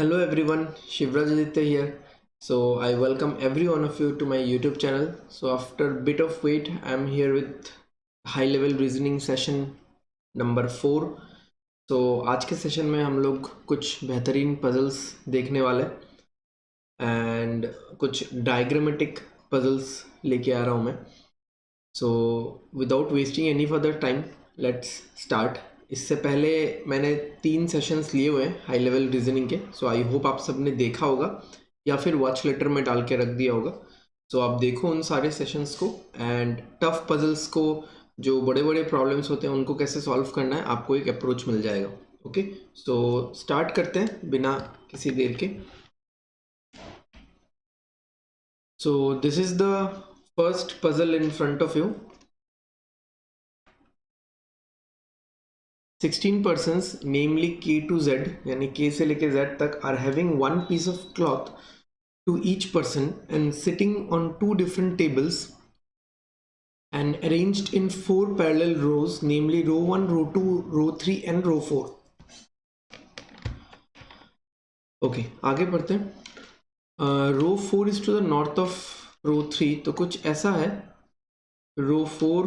Hello everyone, Shivraj Aditya here. So I welcome every one of you to my YouTube channel. So after a bit of wait, I'm here with high level reasoning session number 4. तो आज के session में हम लोग कुछ बेहतरीन puzzles देखने वाले एंड कुछ डायग्रामेटिक पजल्स लेके आ रहा हूँ मैं. So without wasting any further time let's start. इससे पहले मैंने 3 सेशंस लिए हुए हैं हाई लेवल रीजनिंग के. सो आई होप आप सबने देखा होगा या फिर वॉच लेटर में डाल के रख दिया होगा. सो आप देखो उन सारे सेशंस को एंड टफ पजल्स को, जो बड़े बड़े प्रॉब्लम्स होते हैं उनको कैसे सॉल्व करना है, आपको एक अप्रोच मिल जाएगा. ओके, सो स्टार्ट करते हैं बिना किसी देर के. So this is the first puzzle in front of you. 16 persons, namely K to Z, यानी K से लेके Z तक, are having one piece of cloth to each person and sitting on 2 different tables and arranged in 4 parallel rows, namely row 1, row 2, row 3 and row 4. Okay, आगे बढ़ते हैं. Row 4 is to the north of row 3, तो कुछ ऐसा है. row 4,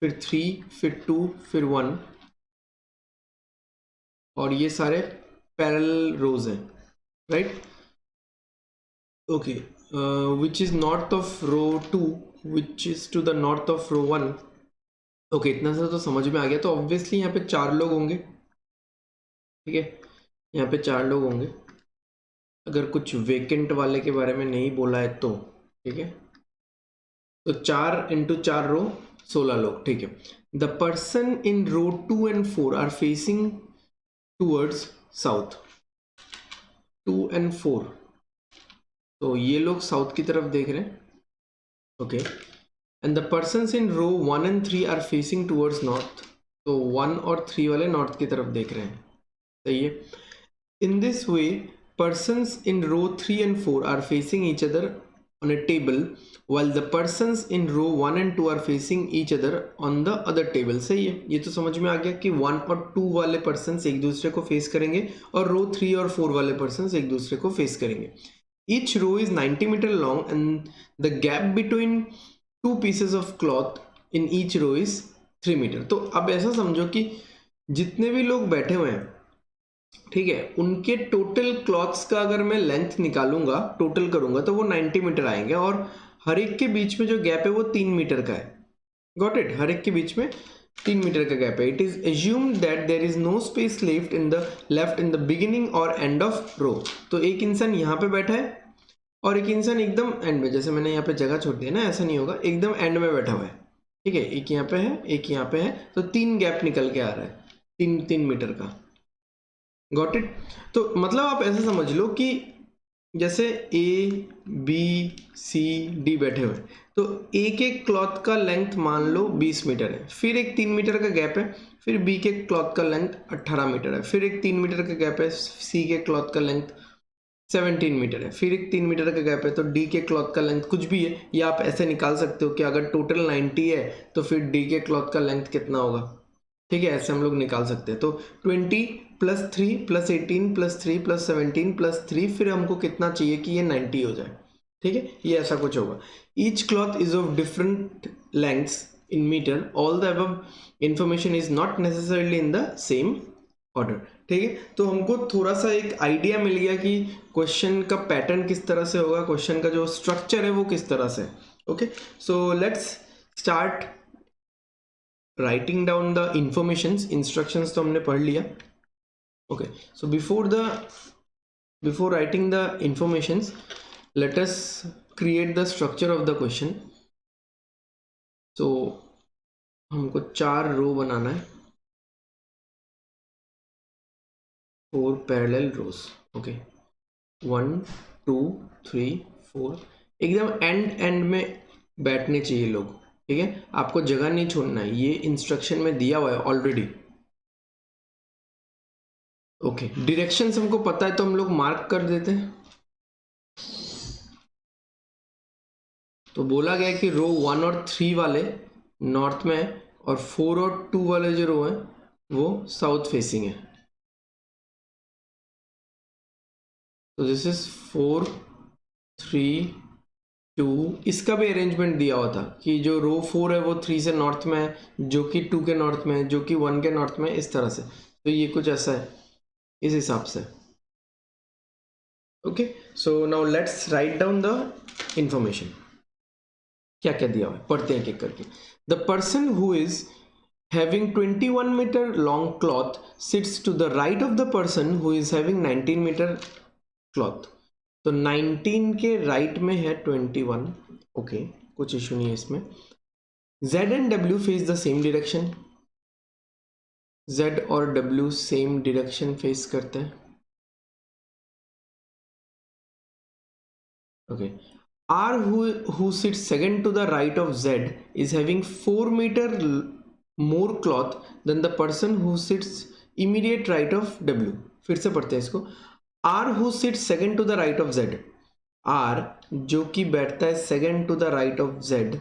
फिर 3, फिर 2, फिर 1, और ये सारे पैरेलल रोज हैं, right. Okay, which is north of row 2, which is to the north of row 1. Okay, इतना सा तो समझ में आ गया. तो ऑब्वियसली यहाँ पे 4 लोग होंगे. ठीक है, यहाँ पे 4 लोग होंगे, अगर कुछ वेकेंट वाले के बारे में नहीं बोला है तो. ठीक है, तो 4 इंटू 4 रो 16 लोग. ठीक है, the person in row 2 and 4 are facing towards south. 2 and 4, तो ये लोग साउथ की तरफ देख रहे हैं. Okay, and the persons in row 1 and 3 are facing towards north. तो 1 और 3 वाले नॉर्थ की तरफ देख रहे हैं. सही है. In this way persons in row 3 and 4 are facing each other on a table while the persons in row 1 and 2 are facing each other on the other table. सही है, ये तो समझ में आ गया कि 1 और 2 वाले persons एक दूसरे को फेस करेंगे और रो 3 और 4 वाले persons एक दूसरे को फेस करेंगे. Each row is 90 meter long and the gap between 2 pieces of cloth in each row is 3 meter. तो अब ऐसा समझो कि जितने भी लोग बैठे हुए हैं, ठीक है, उनके टोटल क्लॉथ्स का अगर मैं लेंथ निकालूंगा, टोटल करूंगा, तो वो 90 मीटर आएंगे और हर एक के बीच में जो गैप है वो 3 मीटर का है. Got it. हर एक के बीच में 3 मीटर का गैप है. It is assumed that there is no space left in the beginning और एंड ऑफ रो. तो एक इंसान यहाँ पे बैठा है और एक इंसान एकदम एंड में, जैसे मैंने यहाँ पे जगह छोड़ दी है ना, ऐसा नहीं होगा, एकदम एंड में बैठा हुआ है. ठीक है, एक यहाँ पे है, एक यहाँ पे है, तो 3 गैप निकल के आ रहा है, 3 मीटर का. Got it. तो मतलब आप ऐसे समझ लो कि जैसे ए बी सी डी बैठे हुए हैं, तो एक एक क्लॉथ का लेंथ मान लो 20 मीटर है, फिर एक 3 मीटर का गैप है, फिर बी के क्लॉथ का लेंथ 18 मीटर है, फिर एक 3 मीटर का गैप है, सी के क्लॉथ का लेंथ 17 मीटर है, फिर एक 3 मीटर का गैप है, तो डी के क्लॉथ का लेंथ कुछ भी है. या आप ऐसे निकाल सकते हो कि अगर टोटल 90 है तो फिर डी के क्लॉथ का लेंथ कितना होगा. ठीक है, ऐसे हम लोग निकाल सकते हैं. तो 20 plus 3 plus 18 plus 3 plus 17 plus 3, फिर हमको कितना चाहिए कि ये 90 हो जाए. ठीक है, ये ऐसा कुछ होगा. Each cloth is of different lengths in metre. All the above information is not necessarily in the same order. ठीक है, तो हमको थोड़ा सा एक आइडिया मिल गया कि क्वेश्चन का पैटर्न किस तरह से होगा, क्वेश्चन का जो स्ट्रक्चर है वो किस तरह से. Okay, so let's start writing down the informations. Instructions तो हमने पढ़ लिया. Okay, so before writing the informations, let us create the structure of the question. So हमको 4 रो बनाना है, 4 पैरेलल रोज. ओके, 1 2 3 4, एकदम एंड में बैठने चाहिए लोग. ठीक है, आपको जगह नहीं छोड़ना है, ये इंस्ट्रक्शन में दिया हुआ है ऑलरेडी. ओके, डायरेक्शंस हमको पता है तो हम लोग मार्क कर देते हैं. तो बोला गया कि रो 1 और 3 वाले नॉर्थ में है और 4 और 2 वाले जो रो है वो साउथ फेसिंग है. तो दिस इज 4 3 2। इसका भी अरेंजमेंट दिया हुआ था कि जो रो 4 है वो 3 से नॉर्थ में है, जो कि 2 के नॉर्थ में है, जो कि 1 के नॉर्थ में है, इस तरह से। तो ये कुछ ऐसा है इस हिसाब से। Okay, so now let's write down the information. क्या क्या दिया हुआ है पढ़ते हैं एक एक करके। The person who is having 21 meter long cloth sits to the right of the person who is having 19 meter cloth। तो 19 के राइट में है 21। ओके, कुछ इशू नहीं है इसमें। Z and W face the same direction. Z और W same direction face करते हैं। Okay, R who sits second to the right of Z is having 4 meter more cloth than the person who sits immediate right of W। फिर से पढ़ते हैं इसको। R who sits second to the right of Z, R जो कि बैठता है second to the right of Z,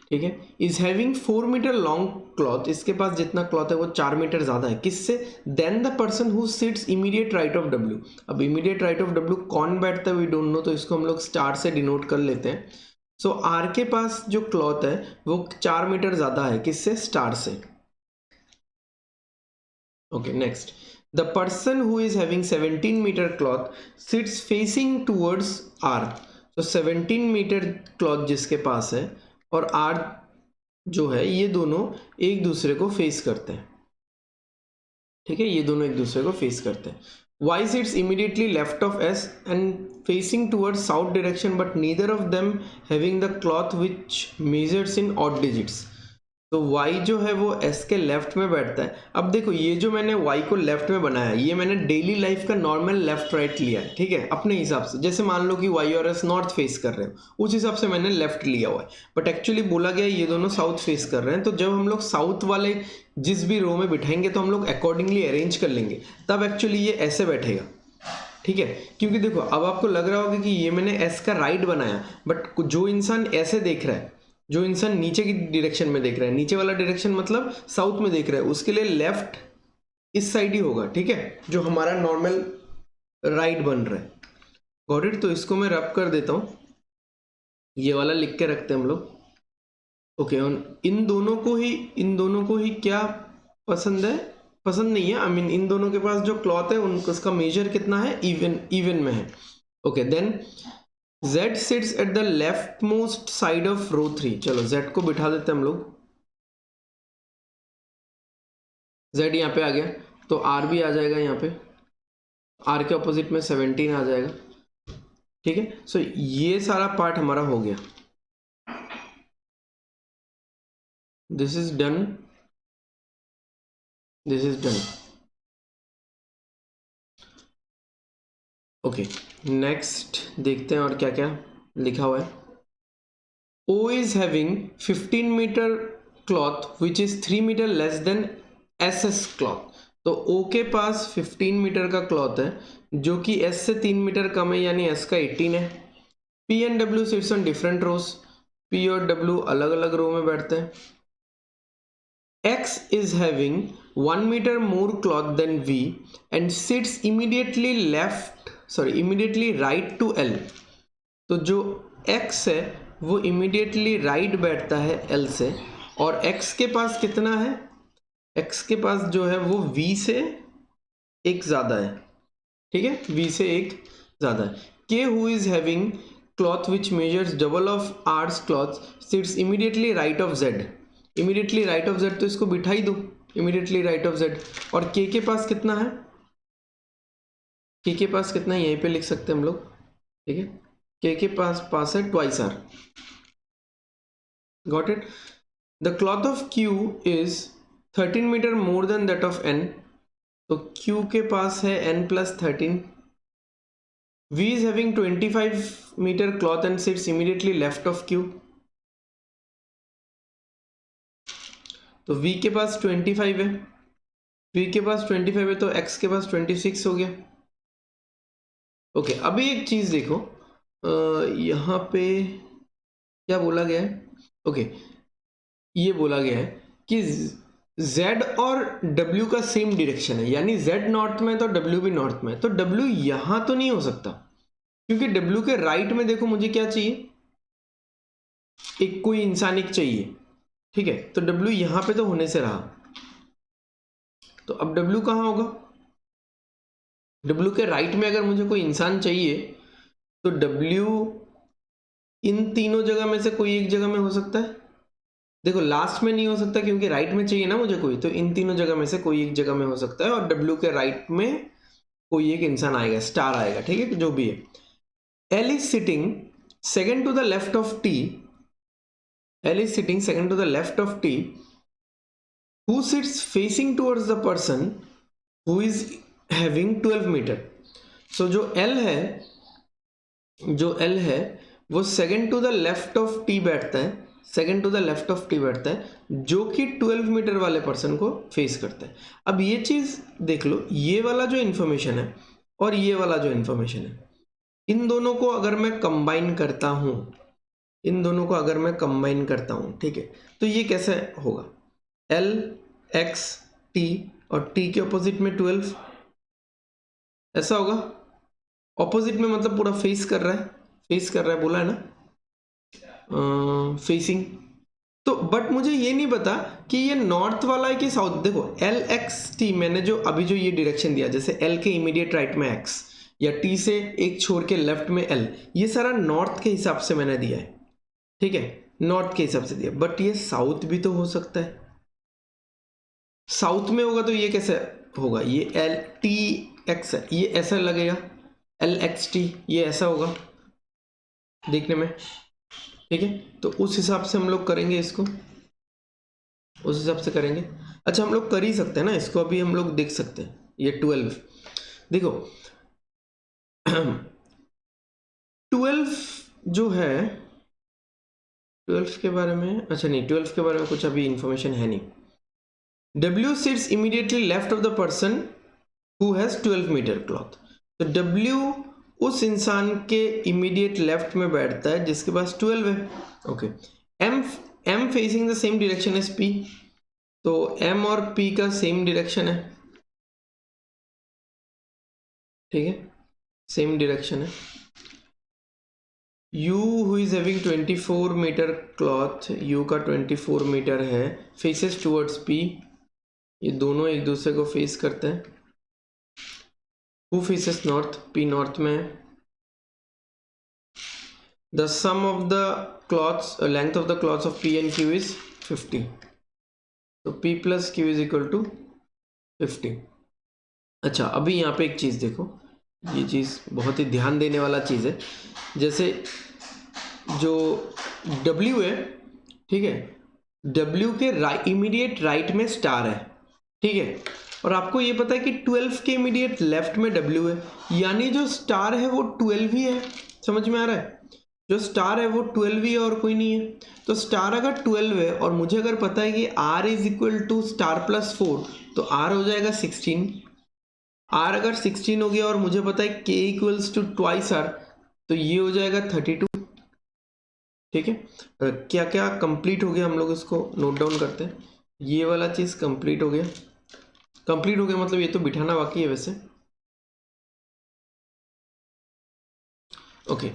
ठीक है, is having 4 metre long cloth, इसके पास जितना क्लॉथ है वो 4 मीटर ज्यादा है किससे, then the person who sits immediate right of W. अब इमीडिएट राइट ऑफ डब्ल्यू कौन बैठता है वी डोंट नो, तो इसको हम लोग स्टार से डिनोट कर लेते हैं। सो आर के पास जो क्लॉथ है वो 4 मीटर ज्यादा है किससे, स्टार से। Okay, next, the person who is having 17 metre cloth sits facing towards R. तो 17 मीटर क्लॉथ जिसके पास है और आर जो है ये दोनों एक दूसरे को फेस करते हैं, ठीक है, ये दोनों एक दूसरे को फेस करते हैं। Y sits immediately left of S and facing towards south direction, but neither of them having the cloth which measures in odd digits। तो y जो है वो s के लेफ्ट में बैठता है। अब देखो ये जो मैंने y को लेफ्ट में बनाया ये मैंने डेली लाइफ का नॉर्मल लेफ्ट राइट लिया है, ठीक है, अपने हिसाब से। जैसे मान लो कि y और s नॉर्थ फेस कर रहे हो उस हिसाब से मैंने लेफ्ट लिया हुआ है, बट एक्चुअली बोला गया ये दोनों साउथ फेस कर रहे हैं। तो जब हम लोग साउथ वाले जिस भी रो में बिठाएंगे तो हम लोग अकॉर्डिंगली अरेंज कर लेंगे, तब एक्चुअली ये ऐसे बैठेगा, ठीक है। क्योंकि देखो अब आपको लग रहा होगा कि ये मैंने एस का राइट बनाया, बट जो इंसान ऐसे देख रहा है, जो इंसान नीचे की डायरेक्शन में देख रहा है, नीचे वाला डायरेक्शन मतलब साउथ में देख रहा है, उसके लिए लेफ्ट इस साइड ही होगा, ठीक है, जो हमारा नॉर्मल राइट बन रहा है। Got it. तो इसको मैं रब कर देता हूं, ये वाला लिख के रखते हैं हम लोग। ओके, इन दोनों को ही क्या पसंद है, पसंद नहीं है, आई मीन इन दोनों के पास जो क्लॉथ है उनको उसका मेजर कितना है, इवन में है। Okay, then Z sits at the leftmost side of row 3। चलो Z को बिठा देते हैं हम लोग, Z यहाँ पे आ गया तो R भी आ जाएगा यहाँ पे, R के ऑपोजिट में 17 आ जाएगा, ठीक है। सो ये सारा पार्ट हमारा हो गया, this is done, this is done. Okay, next देखते हैं और क्या क्या लिखा हुआ है। O is having 15 metre cloth which is 3 metre less than SS cloth। तो O के पास 15 मीटर का क्लॉथ है जो कि S से 3 मीटर कम है, यानी S का 18 है। P and W sits on different rows, P और W अलग अलग रो में बैठते हैं। X is having 1 meter more cloth than V and sits immediately right to L। तो जो X है वो इमीडिएटली राइट बैठता है L से, और X के पास कितना है, X के पास जो है वो V से एक ज्यादा है, ठीक है, V से एक ज्यादा है। K who is having cloth which measures double of R's cloth sits immediately right of Z। Immediately right of Z तो इसको बिठा ही दो, इमीडिएटली राइट ऑफ Z। और K के पास कितना है, K के पास कितना है यहीं पे लिख सकते हैं हम लोग, ठीक है, K के पास है twice R। Got it? The cloth of Q is 13 meter more than that of N। तो Q के पास है N plus 13। V is having 25 meter cloth and sits immediately left of Q। तो V के पास 25 है, V के पास 25 है तो X के पास 26 हो गया। ओके, अभी एक चीज देखो, यहाँ पे क्या बोला गया है। ओके, ये बोला गया है कि Z और W का सेम डायरेक्शन है, यानी Z नॉर्थ में तो W भी नॉर्थ में, तो W यहां तो नहीं हो सकता, क्योंकि W के राइट में देखो मुझे क्या चाहिए, एक कोई इंसान एक चाहिए, ठीक है, तो W यहां पे तो होने से रहा, तो अब W कहां होगा, W के राइट में अगर मुझे कोई इंसान चाहिए तो W इन तीनों जगह में से कोई एक जगह में हो सकता है। देखो लास्ट में नहीं हो सकता क्योंकि राइट में चाहिए ना मुझे कोई, तो इन तीनों जगह में से कोई एक जगह में हो सकता है, और W के राइट में कोई एक इंसान आएगा, स्टार आएगा, ठीक है, जो भी है। L is sitting second to the left of T. L is sitting second to the left of T, who sits facing towards the person who is having 12 metre. So जो L है वो second to the left of T बैठता है, second to the left of T बैठता है, जो कि 12 metre वाले पर्सन को फेस करता है। अब ये चीज देख लो, ये वाला जो इंफॉर्मेशन है और ये वाला जो इंफॉर्मेशन है, इन दोनों को अगर मैं कंबाइन करता हूं, इन दोनों को अगर मैं कंबाइन करता हूं, ठीक है, तो ये कैसे होगा, L X T और T के ऑपोजिट में 12, ऐसा होगा। ऑपोजिट में मतलब पूरा फेस कर रहा है, फेस कर रहा है बोला है ना, फेसिंग। तो बट मुझे ये नहीं पता कि ये नॉर्थ वाला है कि साउथ। देखो L X T मैंने जो अभी जो ये डायरेक्शन दिया, जैसे L के इमीडिएट राइट में X या T से एक छोड़ के लेफ्ट में L, ये सारा नॉर्थ के हिसाब से मैंने दिया है, ठीक है, नॉर्थ के हिसाब से दिया, बट ये साउथ भी तो हो सकता है। साउथ में होगा तो ये कैसे होगा, ये L T X है, ये ऐसा लगेगा, L X T ये ऐसा होगा देखने में, ठीक है, तो उस हिसाब से हम लोग करेंगे इसको, उस हिसाब से करेंगे। अच्छा हम लोग कर ही सकते हैं ना इसको, अभी हम लोग देख सकते हैं, ये 12 देखो 12 जो है, 12 के बारे में, अच्छा नहीं 12 के बारे में कुछ अभी इंफॉर्मेशन है नहीं। W sits immediately left of the person who has 12 metre cloth, तो W उस इंसान के इमीडिएट लेफ्ट में बैठता है जिसके पास 12 है, okay. M facing the same direction as P, तो M और P का सेम डायरेक्शन है, ठीक है, सेम डायरेक्शन है। U who is having 24 metre cloth, U का 24 मीटर है, फेसेस टुवर्ड्स P, ये दोनों एक दूसरे को फेस करते हैं। Who faces north, P north में है। The sum of the cloths, length of the cloths of P and Q is 50, तो P plus Q is equal to 50। अच्छा अभी यहाँ पे एक चीज़ देखो, ये चीज़ बहुत ही ध्यान देने वाला चीज़ है, जैसे जो W है, ठीक है, W के इमीडिएट राइट में स्टार है, ठीक है, और आपको ये पता है कि 12 के इमीडिएट लेफ्ट में W है, यानी जो स्टार है वो 12 ही है, समझ में आ रहा है, जो स्टार है वो 12 ही है और कोई नहीं है। तो स्टार अगर 12 है और मुझे अगर पता है कि R is equal to star plus 4, तो R हो जाएगा 16। R अगर 16 हो गया और मुझे पता है K equals to twice R, तो ये हो जाएगा 32, ठीक है। क्या क्या कंप्लीट हो गया, हम लोग इसको नोट डाउन करते हैं। ये वाला चीज़ कंप्लीट हो गया, कंप्लीट हो गया मतलब ये तो बिठाना बाकी है वैसे, ओके।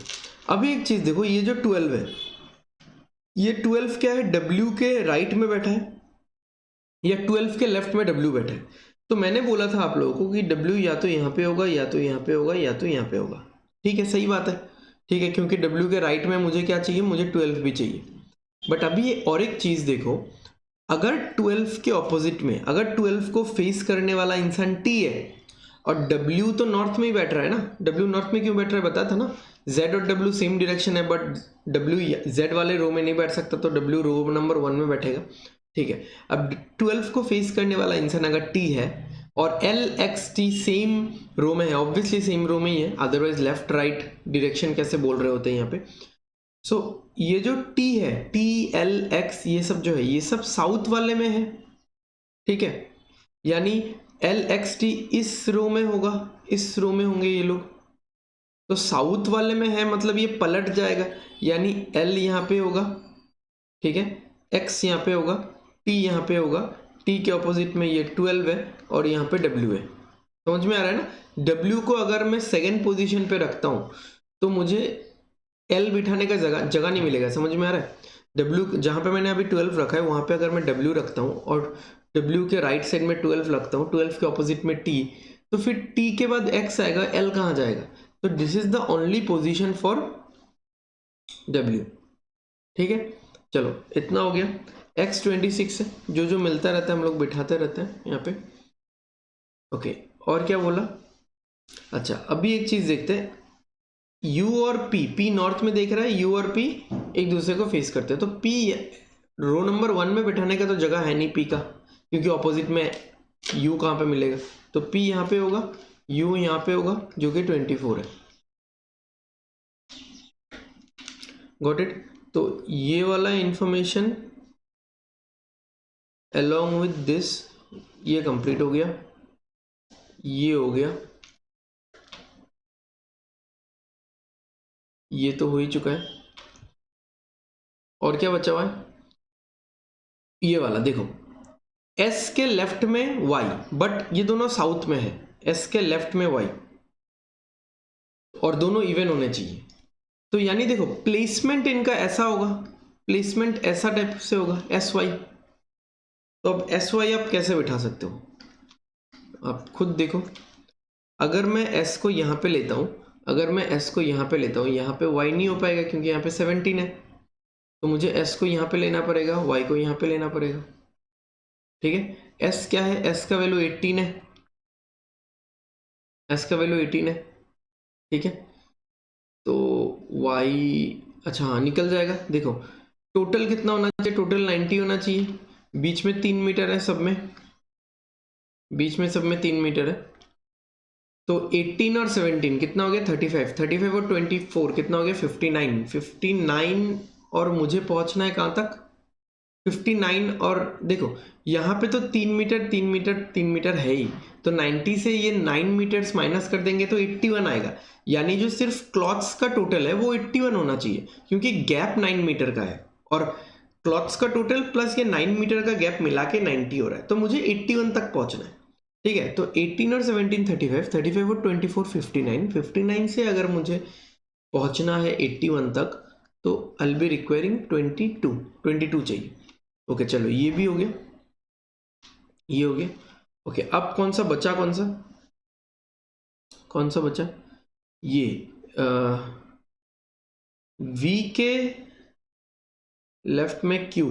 अभी एक चीज़ देखो, ये जो 12 है, ये 12 क्या है, W के राइट में बैठा है या 12 के लेफ्ट में W बैठा है। तो मैंने बोला था आप लोगों को कि W या तो यहाँ पे होगा या तो यहाँ पे होगा या तो यहाँ पे होगा, ठीक है, सही बात है, ठीक है, क्योंकि W के राइट में मुझे क्या चाहिए, मुझे 12 भी चाहिए। बट अभी ये और एक चीज़ देखो, अगर 12 के ऑपोजिट में, अगर 12 को फेस करने वाला इंसान T है और W तो नॉर्थ में ही बैठ रहा है ना, W नॉर्थ में क्यों बैठ रहा है बताया था ना, Z और W सेम डायरेक्शन है, बट W Z वाले रो में नहीं बैठ सकता, तो W रो नंबर 1 में बैठेगा, ठीक है। अब 12 को फेस करने वाला इंसान अगर T है और L X T same row में है, ऑब्वियसली सेम रो में ही है, अदरवाइज लेफ्ट राइट डायरेक्शन कैसे बोल रहे होते हैं यहाँ पे। सो ये जो T है, T L X ये सब जो है, ये सब साउथ वाले में है, ठीक है, यानी L X T इस रो में होगा, इस रो में होंगे ये लोग, तो साउथ वाले में है मतलब ये पलट जाएगा, यानी L यहाँ पे होगा, ठीक है, X यहाँ पे होगा, T यहाँ पे होगा, T टी के ऑपोजिट में ये 12 है और यहाँ पे डब्ल्यू है। समझ में आ रहा है ना। डब्ल्यू को अगर मैं सेकेंड पोजीशन पे रखता हूँ तो मुझे एल बिठाने का जगह नहीं मिलेगा। समझ में आ रहा है। डब्ल्यू जहाँ पे मैंने अभी 12 रखा है वहाँ पे अगर मैं डब्ल्यू रखता हूँ और डब्ल्यू के राइट साइड में 12 रखता हूँ, 12 के ऑपोजिट में टी, तो फिर टी के बाद एक्स आएगा, एल कहाँ जाएगा। तो this is the only position for W. ठीक है, चलो इतना हो गया। x26 है, जो जो मिलता रहता है हम लोग बिठाते रहते हैं यहाँ पे। ओके, और क्या बोला। अच्छा, अभी एक चीज देखते हैं, u और p नॉर्थ में देख रहा है, u और p एक दूसरे को फेस करते हैं, तो p रो नंबर 1 में बिठाने का तो जगह है नहीं p का, क्योंकि ऑपोजिट में u कहाँ पे मिलेगा। तो p यहाँ पे होगा, u यहाँ पे होगा, जो कि 24 है। Got it. तो ये वाला इंफॉर्मेशन along with this ये कंप्लीट हो गया, ये हो गया, ये तो हो ही चुका है। और क्या बचा हुआ है, ये वाला देखो, S के लेफ्ट में Y, बट ये दोनों साउथ में है, S के लेफ्ट में Y, और दोनों इवन होने चाहिए। तो यानी देखो प्लेसमेंट इनका ऐसा होगा, प्लेसमेंट ऐसा टाइप से होगा SY। तो अब SY आप कैसे बिठा सकते हो, आप खुद देखो। अगर मैं S को यहाँ पे लेता हूँ, अगर मैं S को यहाँ पे लेता हूँ, यहाँ पे Y नहीं हो पाएगा क्योंकि यहाँ पे 17 है, तो मुझे S को यहाँ पे लेना पड़ेगा, Y को यहाँ पे लेना पड़ेगा। ठीक है, S क्या है, S का वैल्यू 18 है, S का वैल्यू 18 है। ठीक है, तो Y, अच्छा हाँ निकल जाएगा। देखो टोटल कितना होना चाहिए, टोटल 90 होना चाहिए। बीच में 3 मीटर है सब में, बीच में सब में 3 मीटर है। तो 18 और 17 कितना हो गया, 35, 35 और 24 कितना हो गया, 59, 59। और मुझे पहुंचना है कहाँ तक, 59। और देखो यहाँ पे तो 3 मीटर 3 मीटर 3 मीटर है ही, तो 90 से ये 9 मीटर्स माइनस कर देंगे तो 81 आएगा। यानी जो सिर्फ क्लॉथ्स का टोटल है वो 81 होना चाहिए, क्योंकि गैप 9 मीटर का है, और क्लॉथ्स का टोटल प्लस ये 9 मीटर का गैप मिला के 90 हो रहा है, तो मुझे 81 तक पहुंचना है। ठीक है, तो 18 और 17 35, 35 और 24 59, 59 से अगर मुझे पहुंचना है 81 तक, तो आई बी रिक्वायरिंग 22 चाहिए। ओके चलो ये भी हो गया, ये हो गया। ओके, अब कौन सा बचा, कौन सा बचा, ये V के लेफ्ट में Q,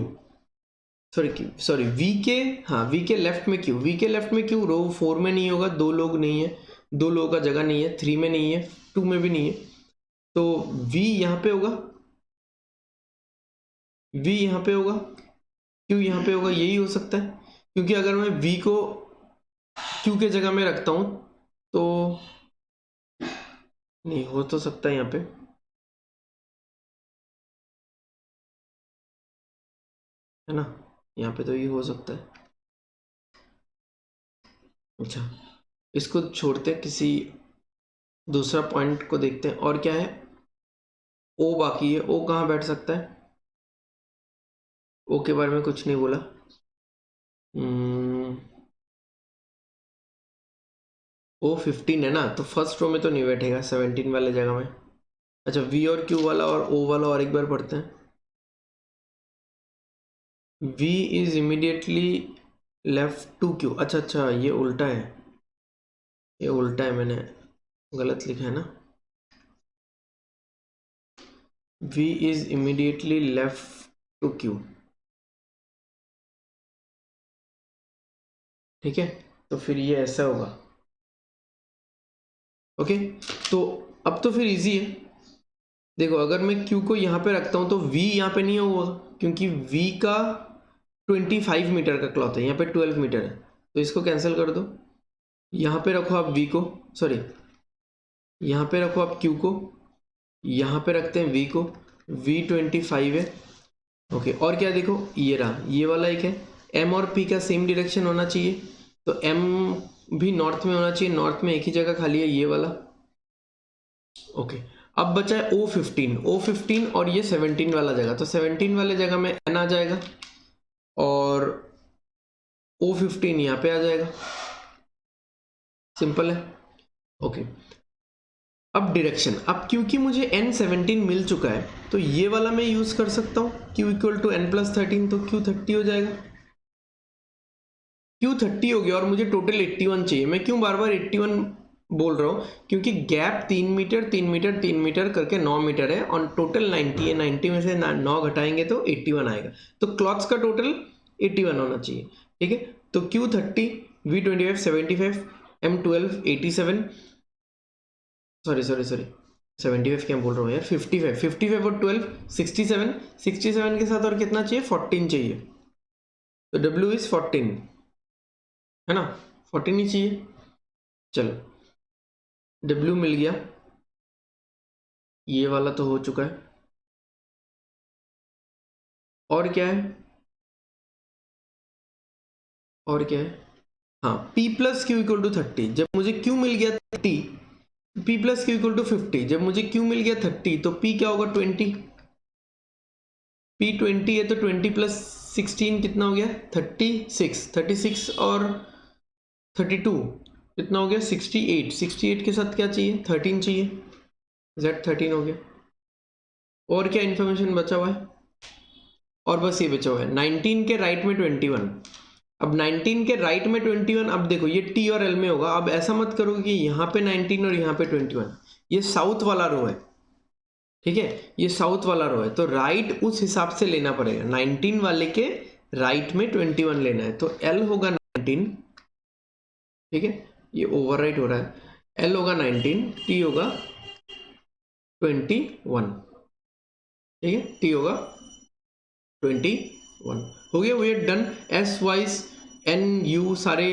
सॉरी V के, हाँ V के लेफ्ट में Q, V के लेफ्ट में Q रो 4 में नहीं होगा, 2 लोग नहीं है, 2 लोगों का जगह नहीं है, 3 में नहीं है, 2 में भी नहीं है, तो V यहाँ पे होगा, V यहाँ पे होगा, Q यहाँ पे होगा, यही हो सकता है। क्योंकि अगर मैं V को Q के जगह में रखता हूँ तो नहीं हो तो सकता है यहाँ पे, है ना, यहाँ पे तो ये हो सकता है। अच्छा, इसको छोड़ते किसी दूसरा पॉइंट को देखते हैं। और क्या है, O बाकी है, O कहाँ बैठ सकता है, O के बारे में कुछ नहीं बोला। O 15 है ना, तो फर्स्ट रो में तो नहीं बैठेगा, 17 वाले जगह में। अच्छा, V और Q वाला और O वाला और एक बार पढ़ते हैं। V is immediately left to Q, अच्छा ये उल्टा है, ये उल्टा है, मैंने गलत लिखा है ना। V is immediately left to Q। ठीक है, तो फिर ये ऐसा होगा। ओके, तो अब तो फिर इजी है। देखो अगर मैं Q को यहाँ पे रखता हूँ तो V यहाँ पे नहीं होगा, क्योंकि V का 25 मीटर का क्लॉथ है, यहाँ पे 12 मीटर है, तो इसको कैंसिल कर दो। यहाँ पे रखो आप V को, सॉरी यहाँ पे रखो आप Q को, यहाँ पे रखते हैं V को, V 25 है। ओके, और क्या देखो, ये रहा, ये वाला एक है, M और P का सेम डायरेक्शन होना चाहिए, तो M भी नॉर्थ में होना चाहिए, नॉर्थ में एक ही जगह खाली है, ये वाला। ओके, अब बचा है O15 और ये 17 वाला जगह, तो 17 वाले जगह में N आ जाएगा, और O15 यहाँ पे आ जाएगा, सिंपल है। ओके, अब डायरेक्शन, अब क्योंकि मुझे N17 मिल चुका है तो ये वाला मैं यूज कर सकता हूँ, Q इक्वल टू N+13, तो Q30 हो जाएगा। Q30 हो गया और मुझे टोटल 81 चाहिए। मैं क्यों बार बार 81 बोल रहा हूँ, क्योंकि गैप 3 मीटर 3 मीटर 3 मीटर करके 9 मीटर है और टोटल 90 है। 90 में से 9 घटाएंगे तो 81 आएगा, तो क्लॉथ्स का टोटल 81 होना चाहिए। ठीक है, तो Q30, V25 75, M12 87, सॉरी 75 क्या बोल रहा हूँ यार, 55 और 12 67, 67 के साथ और कितना चाहिए, 14 चाहिए, तो W इज 14, है ना, 14 ही चाहिए। चलो, W मिल गया, ये वाला तो हो चुका है। और क्या है, और क्या है, हाँ, P plus Q equal to 30, जब मुझे Q मिल गया 30, P plus Q equal to 50, जब मुझे Q मिल गया 30 तो P क्या होगा 20, P 20 है तो 20 प्लस 16 कितना हो गया 36, 36 और 32 कितना हो गया 68, 68 के साथ क्या चाहिए 13 चाहिए, Z13 हो गया। और क्या इन्फॉर्मेशन बचा हुआ है, और बस ये बचा हुआ है 19 के राइट में 21। अब 19 के राइट में 21, अब देखो ये T और L में होगा। अब ऐसा मत करो कि यहाँ पे 19 और यहाँ पे 21, ये साउथ वाला रो है, ठीक है, ये साउथ वाला रो है, तो राइट उस हिसाब से लेना पड़ेगा। 19 वाले के राइट में 21 लेना है, तो L होगा 19, ठीक है, ये ओवरराइट हो रहा है, L होगा 19, T होगा 21, ठीक है, T होगा 21, हो गया, we are done. S wise N U सारे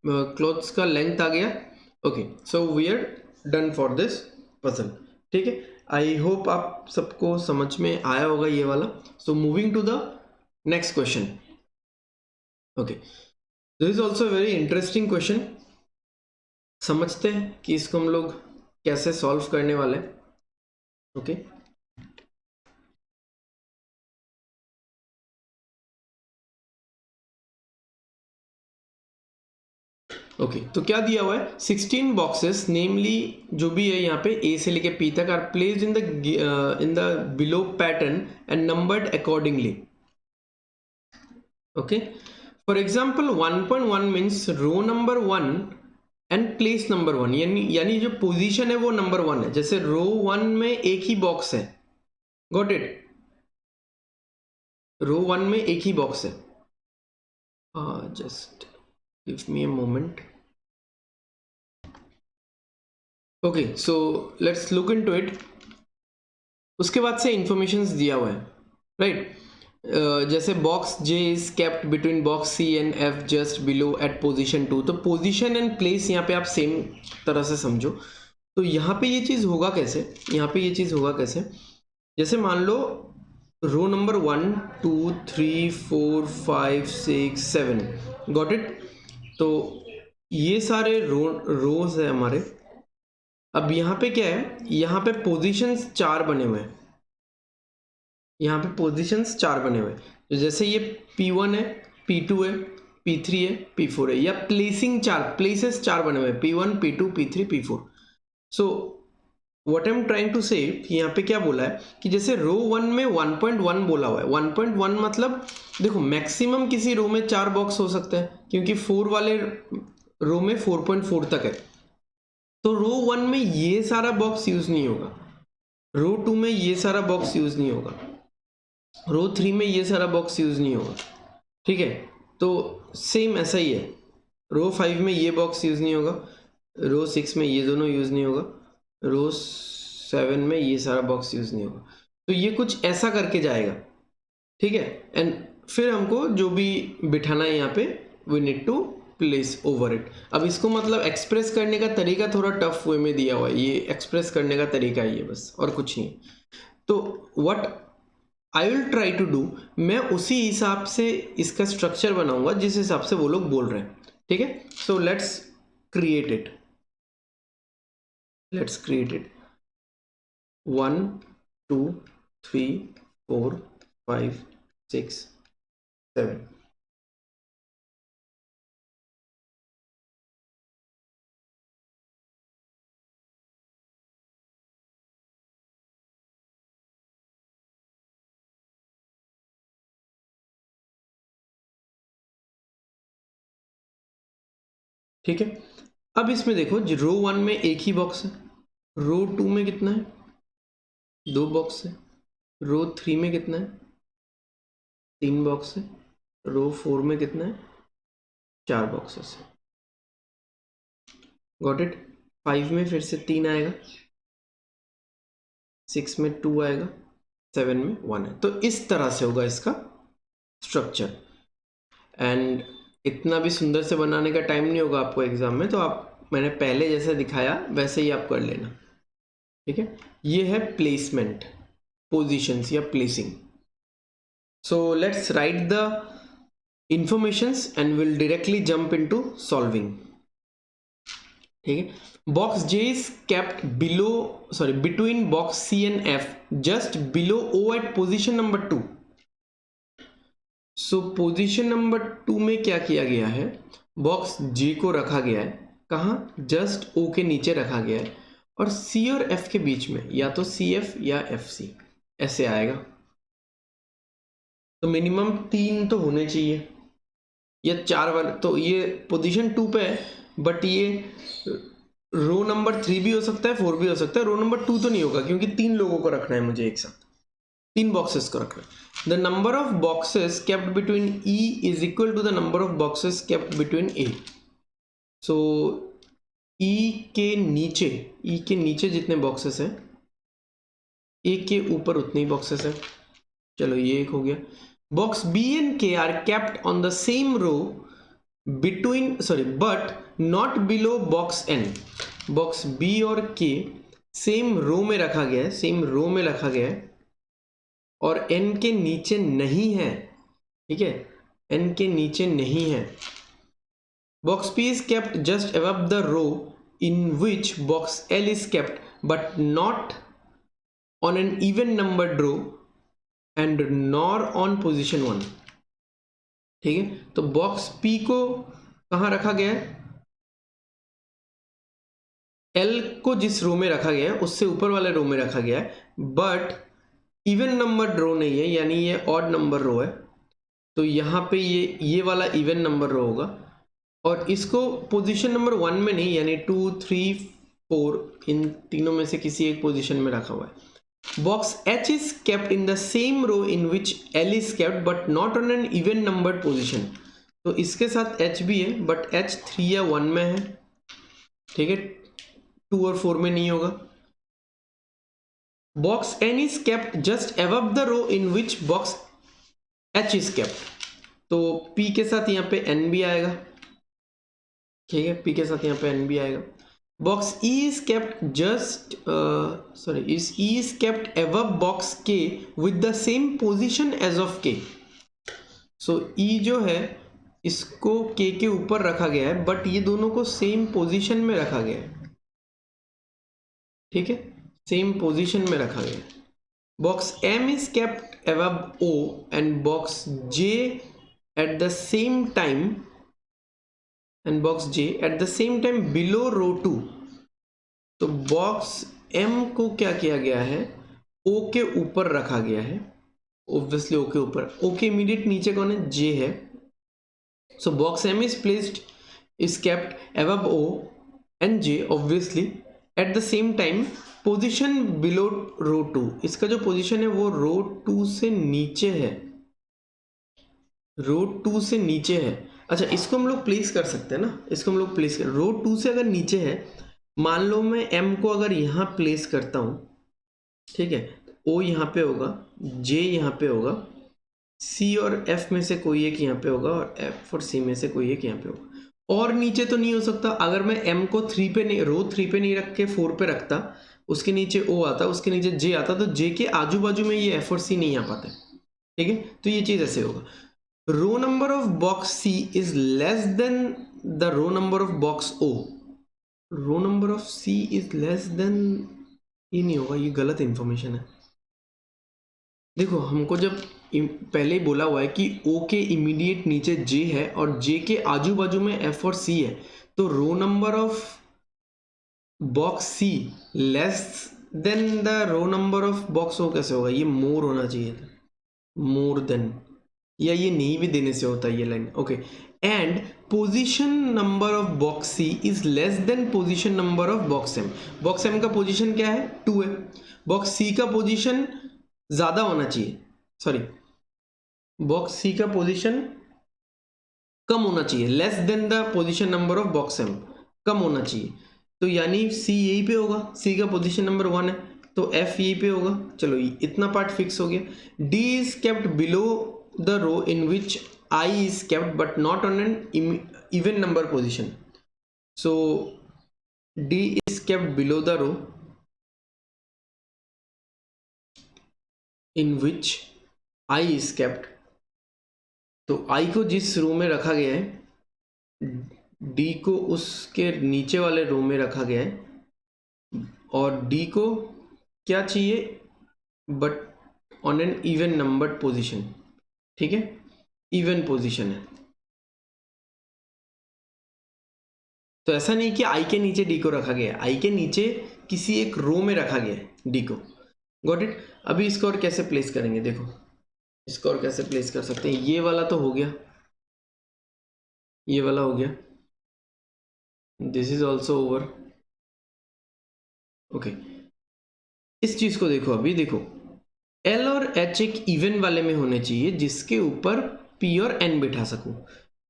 क्लोथ्स का लेंथ आ गया। Okay, so we are done for this puzzle, ठीक है। आई होप आप सबको समझ में आया होगा ये वाला। So moving to the next question. Okay, this is also very interesting question. समझते हैं कि इसको हम लोग कैसे सॉल्व करने वाले हैं। ओके, ओके, तो क्या दिया हुआ है, 16 बॉक्सेस नेमली जो भी है यहाँ पे ए से लेके पी तक are placed in the below pattern and numbered accordingly. Okay, for example 1.1 means row number 1 and place number 1, यानी जो पोजीशन है वो नंबर 1 है। जैसे रो 1 में एक ही बॉक्स है, गॉट इट, रो 1 में एक ही बॉक्स है। Just give me a moment. Okay, so let's look into it. उसके बाद से इंफॉर्मेशन दिया हुआ है, राइट। जैसे box J is kept between box C and F just below at position 2, तो पोजीशन एंड प्लेस यहाँ पे आप सेम तरह से समझो। तो यहाँ पे ये चीज़ होगा कैसे, यहाँ पे ये चीज़ होगा कैसे, जैसे मान लो रो नंबर 1 2 3 4 5 6 7, गॉट इट। तो ये सारे रोज है हमारे। अब यहाँ पे क्या है, यहाँ पे पोजीशंस 4 बने हुए हैं, यहाँ पे पोजीशंस 4 बने हुए हैं। तो जैसे ये P1 है, P2 है, P3 है, P4 है, या प्लेसिंग 4, प्लेसेस 4 बने हुए हैं, P1 P2 P3 P4। So what I am trying to say, यहाँ पे क्या बोला है कि जैसे रो 1 में 1.1 बोला हुआ है। 1.1 मतलब देखो मैक्सिमम किसी रो में 4 बॉक्स हो सकते हैं, क्योंकि 4 वाले रो में 4.4 तक है। तो रो 1 में ये सारा बॉक्स यूज नहीं होगा, रो 2 में ये सारा बॉक्स यूज नहीं होगा, रो 3 में ये सारा बॉक्स यूज नहीं होगा, ठीक है। तो सेम ऐसा ही है, रो 5 में ये बॉक्स यूज नहीं होगा, रो 6 में ये दोनों यूज नहीं होगा, रो 7 में ये सारा बॉक्स यूज नहीं होगा। तो ये कुछ ऐसा करके जाएगा, ठीक है। एंड फिर हमको जो भी बिठाना है यहाँ पे, we need to place over it. अब इसको मतलब एक्सप्रेस करने का तरीका थोड़ा टफ वे में दिया हुआ है, ये एक्सप्रेस करने का तरीका ही है बस, और कुछ नहीं। तो what I will try to do, मैं उसी हिसाब से इसका स्ट्रक्चर बनाऊंगा जिस हिसाब से वो लोग बोल रहे हैं, ठीक है। So let's create it, let's create it. 1 2 3 4 5 6 7, ठीक है, अब इसमें देखो रो 1 में एक ही बॉक्स है, रो 2 में कितना है, 2 बॉक्स है, रो 3 में कितना है, 3 बॉक्स है, रो 4 में कितना है, 4 बॉक्सेस है। Got it. 5 में फिर से 3 आएगा, 6 में 2 आएगा, 7 में 1 है। तो इस तरह से होगा इसका स्ट्रक्चर। एंड इतना भी सुंदर से बनाने का टाइम नहीं होगा आपको एग्जाम में, तो आप मैंने पहले जैसे दिखाया वैसे ही आप कर लेना। ठीक है, ये है प्लेसमेंट, पोजीशंस या placing. So let's write the informations and will directly jump into solving. ठीक है, box J is kept between box C and F just below O at position number 2। सो पोजीशन नंबर 2 में क्या किया गया है, box जे को रखा गया है कहाँ, जस्ट ओ के नीचे रखा गया है, और सी और एफ के बीच में या तो सी एफ या एफ सी ऐसे आएगा। तो मिनिमम 3 तो होने चाहिए, या 4 वाले, तो ये पोजीशन 2 पे है, बट ये रो नंबर 3 भी हो सकता है, 4 भी हो सकता है, रो नंबर 2 तो नहीं होगा क्योंकि 3 लोगों को रखना है मुझे एक साथ, 3 बॉक्सेस को रखना है। The number of boxes kept between E is equal to the number of boxes kept between A. So E के नीचे जितने बॉक्सेस हैं, A के ऊपर उतने ही बॉक्सेस हैं। चलो ये एक हो गया। Box B and K are kept on the same row but not below box N. Box B और K सेम रो में रखा गया है, और n के नीचे नहीं है। ठीक है, n के नीचे नहीं है। Box P is kept just above the row in which box L is kept but not on an even numbered row and nor on position 1। ठीक है, तो बॉक्स P को कहाँ रखा गया है, L को जिस रो में रखा गया है उससे ऊपर वाले रो में रखा गया है, बट इवन नंबर रो नहीं है, यानी ये ऑड नंबर रो है। तो यहाँ पे ये वाला इवन नंबर रो होगा, और इसको पोजीशन नंबर 1 में नहीं, यानी 2, 3, 4 इन तीनों में से किसी एक पोजीशन में रखा हुआ है। Box H is kept in the same row in which L is kept but not on an even numbered position. तो इसके साथ H भी है, बट H 3 या 1 में है। ठीक है, 2 और 4 में नहीं होगा। Box N is kept just above the row in which box H is kept। तो P के साथ यहाँ पे N भी आएगा। ठीक है, P के साथ यहाँ पे N भी आएगा। Box E is kept E is kept above box K with the same position as of K। So E जो है इसको K के ऊपर रखा गया है, बट ये दोनों को सेम पोजीशन में रखा गया है। ठीक है, सेम पोजीशन में रखा गया है। Box M is kept above O and box J at the same time below row 2। तो बॉक्स M को क्या किया गया है, O के ऊपर रखा गया है, ऑब्वियसली O के ऊपर। O के इमीडिएट नीचे कौन है, J है। सो box M is kept above O and J obviously at the same time position below row 2। इसका जो पोजीशन है वो रो 2 से नीचे है, रो 2 से नीचे है। अच्छा, इसको हम लोग प्लेस कर सकते हैं ना, इसको हम लोग प्लेस कर, रो 2 से अगर नीचे है, मान लो मैं M को अगर यहाँ प्लेस करता हूँ, ठीक है, O यहाँ पे होगा, J यहाँ पे होगा, C और F में से कोई एक यहाँ पे होगा, और F और C में से कोई एक यहाँ पे होगा। और नीचे तो नहीं हो सकता। अगर मैं M को 3 पे नहीं, रो 3 पे नहीं रख के 4 पे रखता, उसके नीचे O आता, उसके नीचे J आता, तो J के आजू बाजू में ये F और C नहीं आ पाते। ठीक है, तो ये चीज ऐसे होगा। Row number of box C is less than the row number of box O। Row number of C is less than, ये नहीं होगा, ये गलत इंफॉर्मेशन है। देखो, हमको जब पहले ही बोला हुआ है कि O के इमीडिएट नीचे J है और J के आजू बाजू में F और C है, तो row number of box C less than the row number of box O कैसे होगा, ये मोर होना चाहिए था, मोर देन, या ये नहीं भी देने से होता है ये line. Okay, and position number of box C is less than position number of box M. box M का पोजीशन क्या है 2 है, box C का पोजीशन ज्यादा होना चाहिए, सॉरी box C का पोजीशन कम होना चाहिए, less than the position number of box M, कम होना चाहिए। तो यानी C यहीं पे होगा, C का पोजीशन नंबर 1 है तो F यहीं पे होगा। चलो इतना पार्ट फिक्स हो गया। D is kept below the row in which I is kept but not on an even number position. So D is kept below the row in which I is kept. तो I को जिस रो में रखा गया है D को उसके नीचे वाले रो में रखा गया है और D को क्या चाहिए but on an even numbered position, ठीक है, इवन पोजीशन है। तो ऐसा नहीं कि आई के नीचे डी को रखा गया है, आई के नीचे किसी एक रो में रखा गया है डी को। Got it. अभी इसको और कैसे प्लेस करेंगे, देखो इसको और कैसे प्लेस कर सकते हैं। ये वाला तो हो गया, ये वाला हो गया, this is also over. Okay, इस चीज को देखो, अभी देखो एल और एच एक इवन वाले में होने चाहिए जिसके ऊपर पी और एन बिठा सकूं।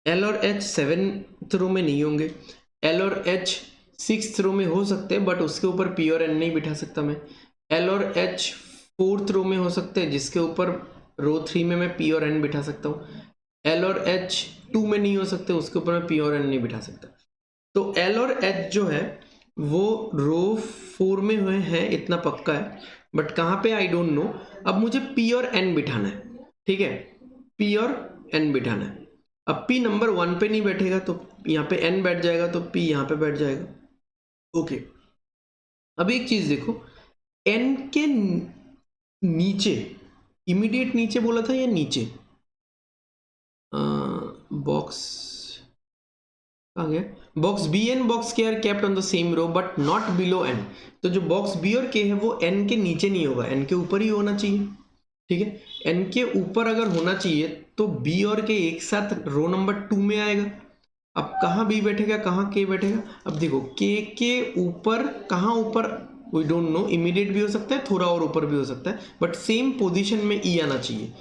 एल और एच 7th रो में नहीं होंगे, एल और एच 6th रो में हो सकते हैं बट उसके ऊपर पी और एन नहीं बिठा सकता मैं। एल और एच 4th रो में हो सकते हैं जिसके ऊपर रो 3 में मैं पी और एन बिठा सकता हूँ। एल और एच 2 में नहीं हो सकते, उसके ऊपर मैं पी और एन नहीं बिठा सकता। तो एल और एच जो है वो रो 4 में हुए हैं, इतना पक्का है, बट कहाँ पे आई डोंट नो। अब मुझे पी और एन बिठाना है, ठीक है, पी और एन बिठाना है। अब P नंबर 1 पे नहीं बैठेगा तो यहाँ पे N बैठ जाएगा, तो P यहाँ पे बैठ जाएगा। ओके, अब एक चीज देखो, N के नीचे, इमीडिएट नीचे बोला था या नीचे, बॉक्स कहाँ गया, box B and box K are kept on the same row but not below N। तो जो बॉक्स बी और के है वो N के नीचे नहीं होगा, N के ऊपर ही होना चाहिए, ठीक है। N के ऊपर अगर होना चाहिए तो B और K एक साथ रो नंबर 2 में आएगा। अब कहाँ B बैठेगा, कहाँ K बैठेगा, अब देखो K के ऊपर, कहाँ ऊपर वी डोंट नो, इमीडिएट भी हो सकता है, थोड़ा और ऊपर भी हो सकता है, बट सेम पोजीशन में E आना चाहिए।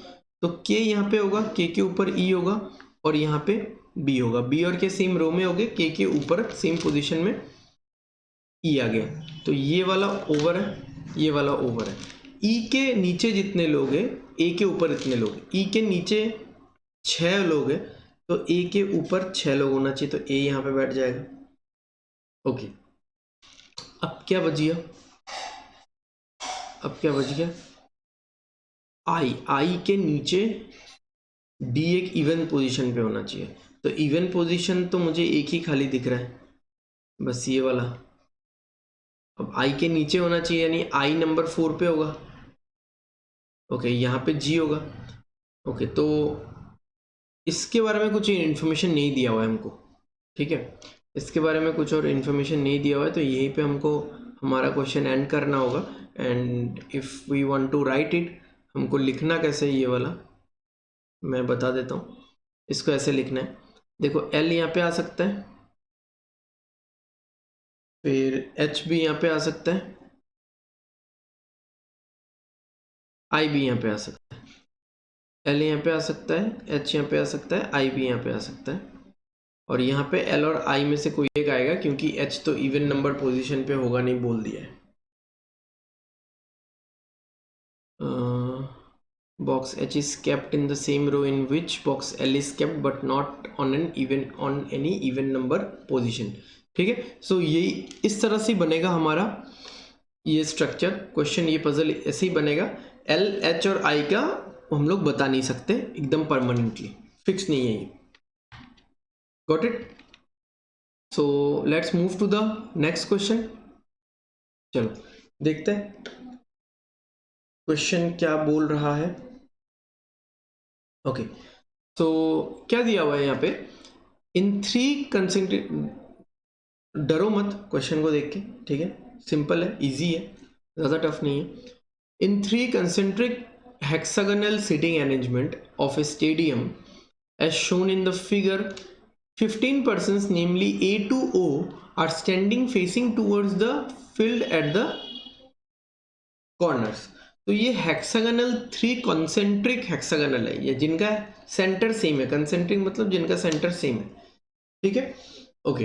तो K यहाँ पे होगा, K के ऊपर E होगा और यहाँ पे B होगा। B और K सेम रो में हो गए, K के ऊपर सेम पोजीशन में E आ गया, तो ये वाला ओवर है, ये वाला ओवर है। ई के नीचे जितने लोग हैं, ए के ऊपर इतने लोग, ई के नीचे 6 लोग हैं तो ए के ऊपर 6 लोग होना चाहिए, तो ए यहाँ पे बैठ जाएगा। ओके, अब क्या बच गया, अब क्या बच गया, आई, आई के नीचे डी एक इवन पोजीशन पे होना चाहिए। तो इवन पोजीशन तो मुझे एक ही खाली दिख रहा है, बस ये वाला। अब आई के नीचे होना चाहिए यानी आई नंबर 4 पे होगा। ओके, यहाँ पे जी होगा। ओके, तो इसके बारे में कुछ इन्फॉर्मेशन नहीं दिया हुआ है हमको, ठीक है, इसके बारे में कुछ और इन्फॉर्मेशन नहीं दिया हुआ है, तो यहीं पे हमको हमारा क्वेश्चन एंड करना होगा। And if we want to write it, हमको लिखना कैसे, ये वाला मैं बता देता हूँ। इसको ऐसे लिखना है, देखो एल यहाँ पे आ सकता है, फिर एच भी यहाँ पे आ सकता है, आई भी यहाँ पे आ सकता है, एल यहाँ पे आ सकता है, एच यहाँ पे आ सकता है, आई भी यहाँ पे आ सकता है, और यहाँ पे एल और आई में से कोई एक आएगा क्योंकि एच तो इवन नंबर पोजीशन पे होगा नहीं, बोल दिया है। Box H is kept in the same row in which box L is kept but not on any even number position, ठीक है। सो ये इस तरह से बनेगा हमारा ये स्ट्रक्चर क्वेश्चन, ये पजल ऐसे ही बनेगा। एल, एच और आई का हम लोग बता नहीं सकते, एकदम परमानेंटली फिक्स नहीं है ये। Got it. So let's move to the next question. चलो देखते हैं क्वेश्चन क्या बोल रहा है। ओके, तो क्या दिया हुआ है यहाँ पे, इन 3 कंसेंट्रिक, डरो मत क्वेश्चन को देख के, ठीक है, सिंपल है, इजी है, ज़्यादा टफ नहीं है। इन 3 concentric hexagonal seating arrangement of a stadium as shown in the figure, 15 persons namely A to O are standing facing towards the field at the corners। तो ये हेक्सागोनल 3 कॉन्सेंट्रिक हेक्सागोनल है ये, जिनका centre same है। Concentric मतलब जिनका centre same है, ठीक है। ओके,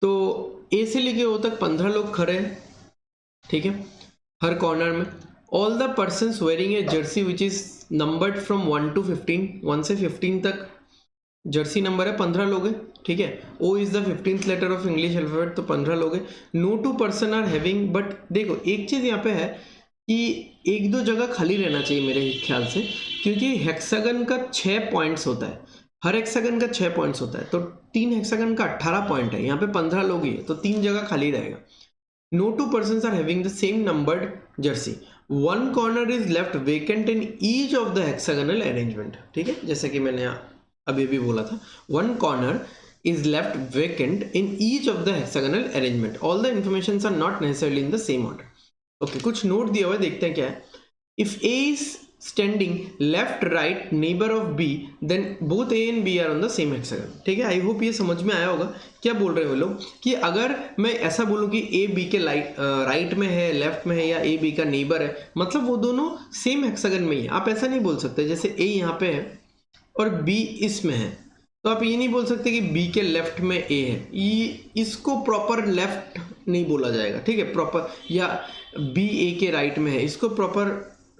तो ए से लेके ओ तक 15 लोग खड़े हैं, ठीक है, हर कॉर्नर में। All the persons wearing A Jersey which is numbered from 1 to 15, 1 से 15 तक जर्सी नंबर है, 15 लोग हैं, ठीक है। O is the 15th letter of English alphabet, तो 15 लोग हैं। No 2 person are having, but देखो एक चीज यहाँ पे है कि एक दो जगह खाली रहना चाहिए मेरे ख्याल से, क्योंकि हेक्सागन का 6 पॉइंट्स होता है, हर हेक्सागन का 6 पॉइंट्स होता है, तो 3 हेक्सागन का 18 पॉइंट है, यहाँ पे 15 लोग ही है, तो 3 जगह खाली रहेगा। No 2 persons are having the same numbered jersey. One corner is left vacant in each of the hexagonal arrangement, ठीक है, जैसे कि मैंने अभी भी बोला था, one corner is left vacant in each of the hexagonal arrangement. All the informations are not necessarily in the same order. Okay, कुछ नोट दिया हुआ है, देखते हैं क्या है। If A is standing left right neighbor of B, then both A and B are on the same hexagon, ठीक है। आई होप ये समझ में आया होगा क्या बोल रहे हो लोग, कि अगर मैं ऐसा बोलूं कि ए बी के राइट में है, लेफ्ट में है, या ए बी का नेबर है, मतलब वो दोनों सेम हेक्सागन में ही है। आप ऐसा नहीं बोल सकते जैसे ए यहाँ पे है और बी इसमें है, तो आप ये नहीं बोल सकते कि बी के लेफ्ट में ए है, ये इसको प्रॉपर लेफ्ट नहीं बोला जाएगा, ठीक है, प्रॉपर। या बी ए के राइट में है, इसको प्रॉपर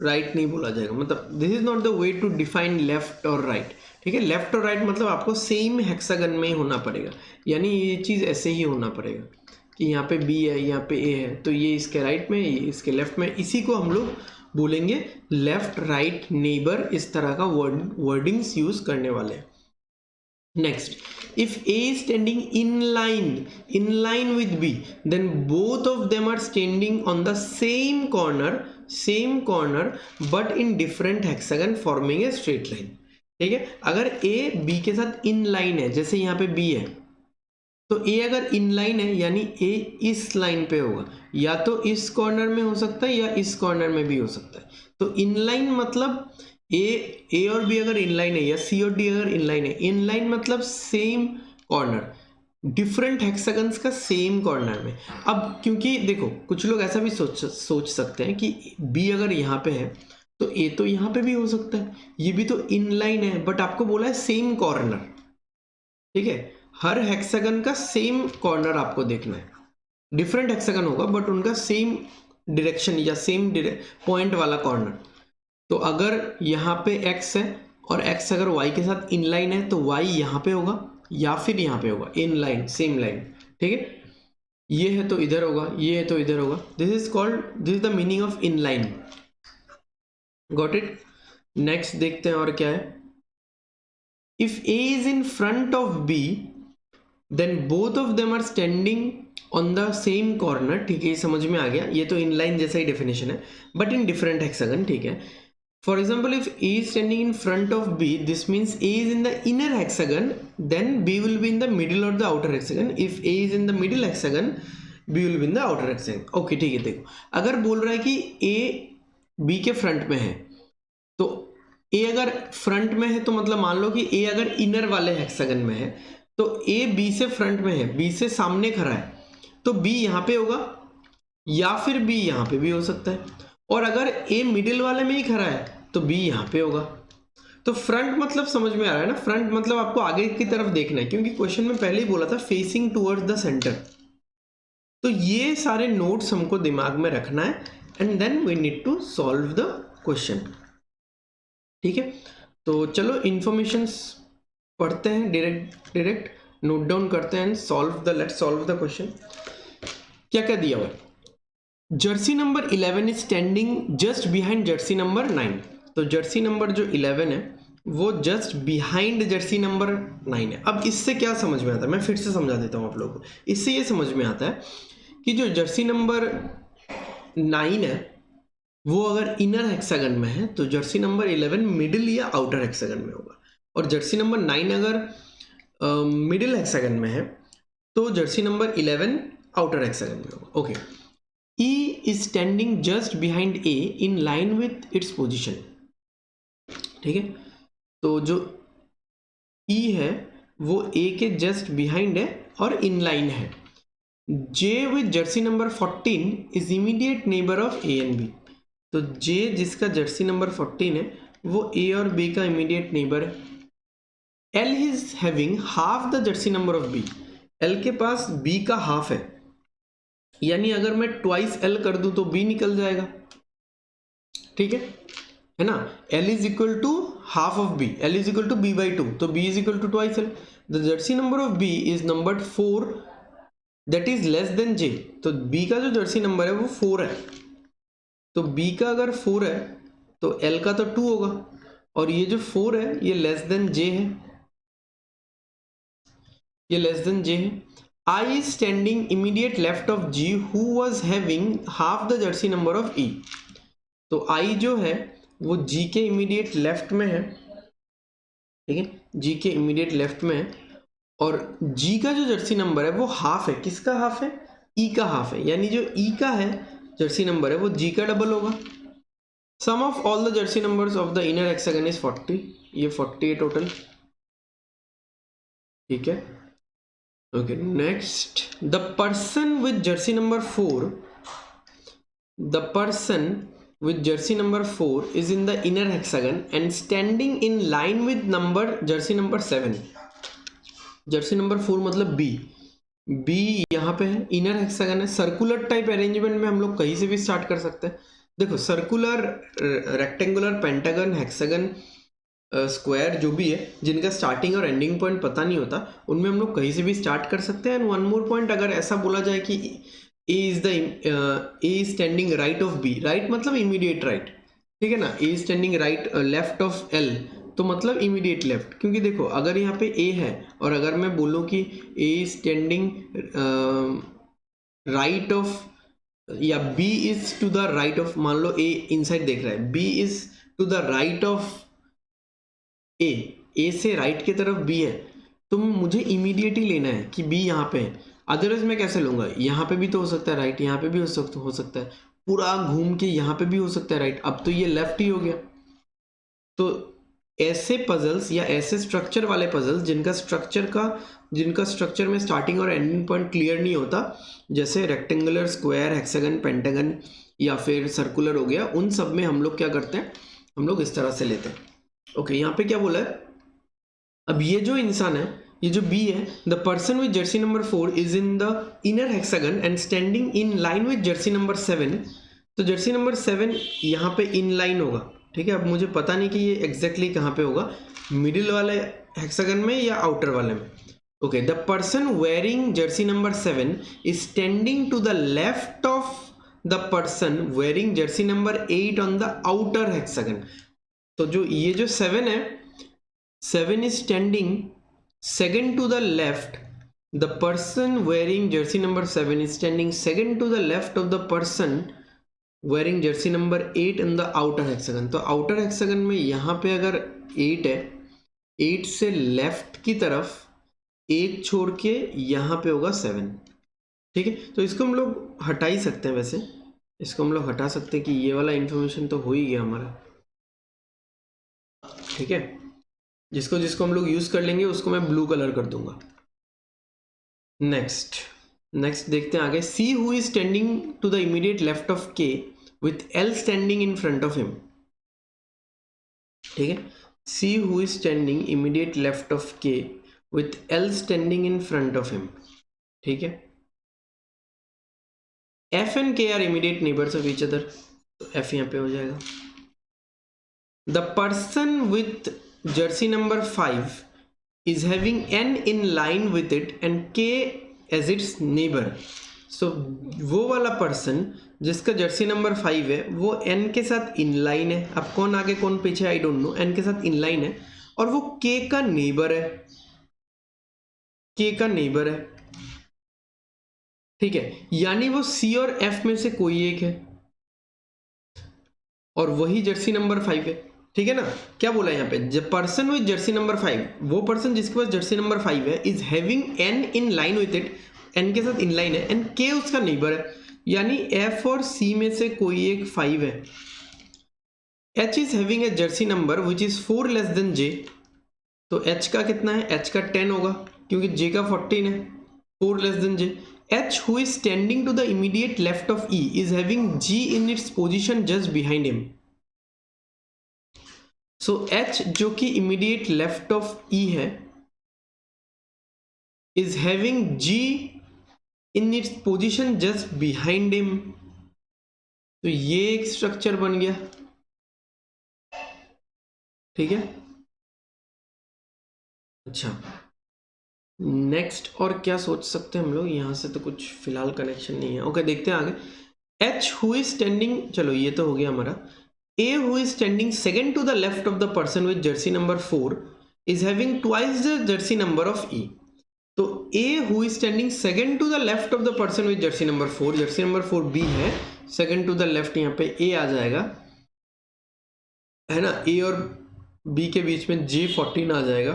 राइट नहीं बोला जाएगा, मतलब this is not the way to define left और राइट, ठीक है। लेफ्ट और राइट मतलब आपको सेम हेक्सागन में ही होना पड़ेगा, यानी ये चीज़ ऐसे ही होना पड़ेगा कि यहाँ पे बी है, यहाँ पे ए है, तो ये इसके राइट में, ये इसके लेफ्ट में, इसी को हम लोग बोलेंगे लेफ्ट राइट नेबर, इस तरह का वर्डिंग्स यूज करने वाले हैं। Next, if A is standing in line with B, then both of them are standing on the same corner, but in different hexagon forming a straight line, ठीक है। अगर A B के साथ in line है, जैसे यहाँ पे B है, तो A अगर in line है यानी A इस लाइन पे होगा, या तो इस कॉर्नर में हो सकता है या इस कॉर्नर में भी हो सकता है। तो in line मतलब ए और बी अगर इनलाइन है, या सी और डी अगर इनलाइन है, इनलाइन मतलब सेम कॉर्नर, डिफरेंट हेक्सागन्स का सेम कॉर्नर में। अब क्योंकि देखो कुछ लोग ऐसा भी सोच सकते हैं कि बी अगर यहाँ पे है तो ए तो यहाँ पे भी हो सकता है, ये भी तो इनलाइन है, बट आपको बोला है सेम कॉर्नर, ठीक है। हर हेक्सागन का सेम कॉर्नर आपको देखना है, डिफरेंट हेक्सागन होगा बट उनका सेम डायरेक्शन या सेम पॉइंट वाला कॉर्नर। तो अगर यहाँ पे x है और x अगर y के साथ इनलाइन है, तो y यहाँ पे होगा या फिर यहाँ पे होगा, इन लाइन, सेम लाइन, ठीक है। ये है तो इधर होगा, ये है तो इधर होगा, this is the meaning of inline. Got it. Next देखते हैं और क्या है। If A is in front of B, then both of them are standing on the same corner, ठीक है, ये समझ में आ गया, ये तो इनलाइन जैसा ही डेफिनेशन है, बट इन डिफरेंट हेक्सागन, ठीक है। For example, if A is standing in front of B, this means A is in the inner hexagon, then B will be in the middle or the outer hexagon. If A is in the middle hexagon, B will be in the outer hexagon. Okay, ठीक है। देखो अगर बोल रहा है कि A B के front में है, तो A अगर फ्रंट में है तो मतलब मान लो कि A अगर इनर वाले हेक्सागन में है, तो A B से फ्रंट में है, B से सामने खड़ा है, तो B यहाँ पे होगा या फिर B यहाँ पे भी हो सकता है। और अगर A मिडिल वाले में ही खड़ा है तो B यहाँ पे होगा। तो फ्रंट मतलब समझ में आ रहा है ना, फ्रंट मतलब आपको आगे की तरफ देखना है, क्योंकि क्वेश्चन में पहले ही बोला था फेसिंग टुवर्ड्स द सेंटर। तो ये सारे नोट्स हमको दिमाग में रखना है and then we need to solve the question, ठीक है। तो चलो इंफॉर्मेशंस पढ़ते हैं, डायरेक्ट नोट डाउन करते हैं and let's solve the question. क्या क्या दिया हुआ है। Jersey number 11 is standing just behind Jersey number 9। तो जर्सी नंबर जो 11 है वो जस्ट बिहाइंड जर्सी नंबर 9 है। अब इससे क्या समझ में आता है, मैं फिर से समझा देता हूँ आप लोगों को। इससे ये समझ में आता है कि जो जर्सी नंबर 9 है वो अगर इनर हेक्सागन में है तो जर्सी नंबर 11 मिडिल या आउटर हेक्सागन में होगा, और जर्सी नंबर 9 अगर मिडिल हेक्सागन में है तो जर्सी नंबर 11 आउटर हेक्सागन में होगा। Okay. E is standing just behind A in line with its position, ठीक है। तो जो E है वो ए के जस्ट बिहाइंड है और इनलाइन है। J with jersey number 14 is immediate neighbour of A and B. तो जे जिसका जर्सी नंबर 14 है वो ए और बी का इमीडिएट नेबर है। L is having half the jersey number of B. L के पास बी का हाफ है, यानी अगर मैं ट्वाइस एल कर दूं तो बी निकल जाएगा, ठीक है ना। L is equal to half of B, L is equal to B by two, तो B is equal to twice L. The jersey number of B is numbered 4 that is less than J. तो B का जो Jersey number है वो 4 है, तो B का अगर 4 है तो एल का तो 2 होगा, और ये जो 4 है ये लेस देन जे है, ये लेस देन जे है। I is standing immediate left of G who was having half the jersey number of E। तो I जो है वो G के इमीडिएट लेफ्ट में है, ठीक है, G के इमीडिएट लेफ्ट में है, और G का जो जर्सी नंबर है वो हाफ है। किसका हाफ है? E का हाफ है, यानी जो E का है जर्सी नंबर है वो G का डबल होगा। Sum of all the jersey numbers of the inner hexagon is 40, ये 40 है टोटल, ठीक है। Okay, next, the person with jersey number 4, the person with jersey number 4 is in the inner hexagon and standing in line with number jersey number 7। jersey number 4 मतलब B, B यहाँ पे है, inner hexagon है। Circular type arrangement में हम लोग कहीं से भी स्टार्ट कर सकते हैं। देखो circular, rectangular, pentagon, hexagon, square जो भी है जिनका स्टार्टिंग और एंडिंग पॉइंट पता नहीं होता, उनमें हम लोग कहीं से भी स्टार्ट कर सकते हैं। एंड वन मोर पॉइंट, अगर ऐसा बोला जाए कि A is standing right of B, right मतलब इमीडिएट राइट, ठीक है ना। A is standing right left of L, तो मतलब इमीडिएट लेफ्ट, क्योंकि देखो अगर यहाँ पे ए है और अगर मैं बोलूँ कि A is standing right of, या B is to the right of, मान लो ए इनसाइड देख रहा है, B is to the right of A से राइट की तरफ बी है, तो मुझे इमीडिएट ही लेना है कि बी यहाँ पे है। अदरवाइज मैं कैसे लूँगा? यहाँ पे भी तो हो सकता है राइट, यहाँ पे भी हो सकता है, पूरा घूम के यहाँ पे भी हो सकता है राइट, अब तो ये लेफ्ट ही हो गया। तो ऐसे पजल्स या ऐसे स्ट्रक्चर वाले पजल्स जिनका स्ट्रक्चर में स्टार्टिंग और एंडिंग पॉइंट क्लियर नहीं होता, जैसे रेक्टेंगुलर, स्क्वायर, हेक्सागन, पेंटागन या फिर सर्कुलर हो गया, उन सब में हम लोग क्या करते हैं, हम लोग इस तरह से लेते हैं। ओके, यहाँ पे क्या बोला है? अब ये जो इंसान है, ये जो बी है, the person with jersey number 4 is in the inner hexagon and standing in line with jersey number 7। तो जर्सी नंबर 7 यहाँ पे इन लाइन होगा, ठीक है। अब मुझे पता नहीं कि ये एग्जैक्टली कहाँ पे होगा, मिडिल वाले हेक्सागन में या आउटर वाले में। Okay, the person wearing jersey number 7 is standing to the left of the person wearing jersey number 8 on the outer hexagon. तो जो ये जो 7 है, 7 is standing second to the left, the person wearing jersey number 7 is standing second to the left of the person wearing jersey number 8 in the outer hexagon। तो outer hexagon में यहाँ पे अगर 8 है, 8 से लेफ्ट की तरफ 1 छोड़ के यहाँ पे होगा 7, ठीक है। तो इसको हम लोग हटा ही सकते हैं, वैसे इसको हम लोग हटा सकते हैं कि ये वाला इंफॉर्मेशन तो हो ही गया हमारा, ठीक है। जिसको हम लोग यूज कर लेंगे उसको मैं ब्लू कलर कर दूंगा। नेक्स्ट देखते हैं आगे। C who is standing to the immediate left of K with L standing in front of him, ठीक है। C who is standing immediate left of K with L standing in front of him, ठीक है। F and K are immediate neighbours of each other, तो F यहाँ पे हो जाएगा। The person with jersey number 5 is having N in line with it and K as its neighbor। So वो वाला person जिसका जर्सी नंबर 5 है वो N के साथ इन लाइन है। अब कौन आगे कौन पीछे आई डोंट नो, N के साथ इन लाइन है और वो K का नेबर है, K का नेबर है, ठीक है। यानी वो C और F में से कोई एक है और वही जर्सी नंबर 5 है, ठीक है ना। क्या बोला यहाँ पे? जब पर्सन विद जर्सी नंबर 5, वो पर्सन जिसके पास जर्सी नंबर 5 है, is having N in line with it, N के साथ इन लाइन है, एंड के उसका नेबर है, यानी एफ और सी में से कोई एक 5 है। H is having a jersey number which is 4 less than J, तो h का कितना है, h का 10 होगा क्योंकि j का 14 है, 4 less then j। h who is standing to the immediate left of e is having g in its position just behind him। So h जो कि immediate left of e है is having g in its position just behind him। तो ये एक structure बन गया, ठीक है। अच्छा, नेक्स्ट और क्या सोच सकते हैं हम लोग, यहां से तो कुछ फिलहाल कनेक्शन नहीं है। ओके, देखते हैं आगे। h who is standing, चलो ये तो हो गया हमारा। a who is standing second to the left of the person with jersey number 4 is having twice the jersey number of e। तो a who is standing second to the left of the person with jersey number 4, jersey number 4 b है, second to the left यहाँ पे a आ जाएगा, है ना। a और b के बीच में j14 आ जाएगा,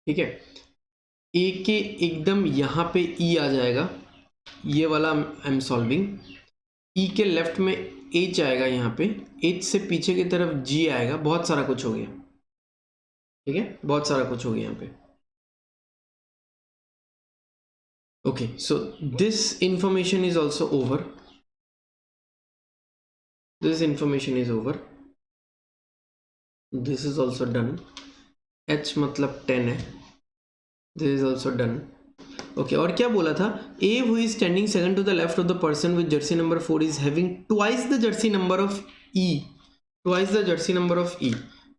ठीक है। a के एकदम यहाँ पे e आ जाएगा, ये वाला आई एम सॉल्विंग। e के लेफ्ट में h आएगा, यहाँ पे h से पीछे की तरफ g आएगा। बहुत सारा कुछ हो गया, ठीक है, बहुत सारा कुछ हो गया यहाँ पे। Okay, so this information is also over. This information is over. This is also done. h मतलब 10 है। This is also done. Okay, और क्या बोला था, a who is standing second to the left of the person with jersey number 4 is having twice the jersey number of e, twice the jersey number of e।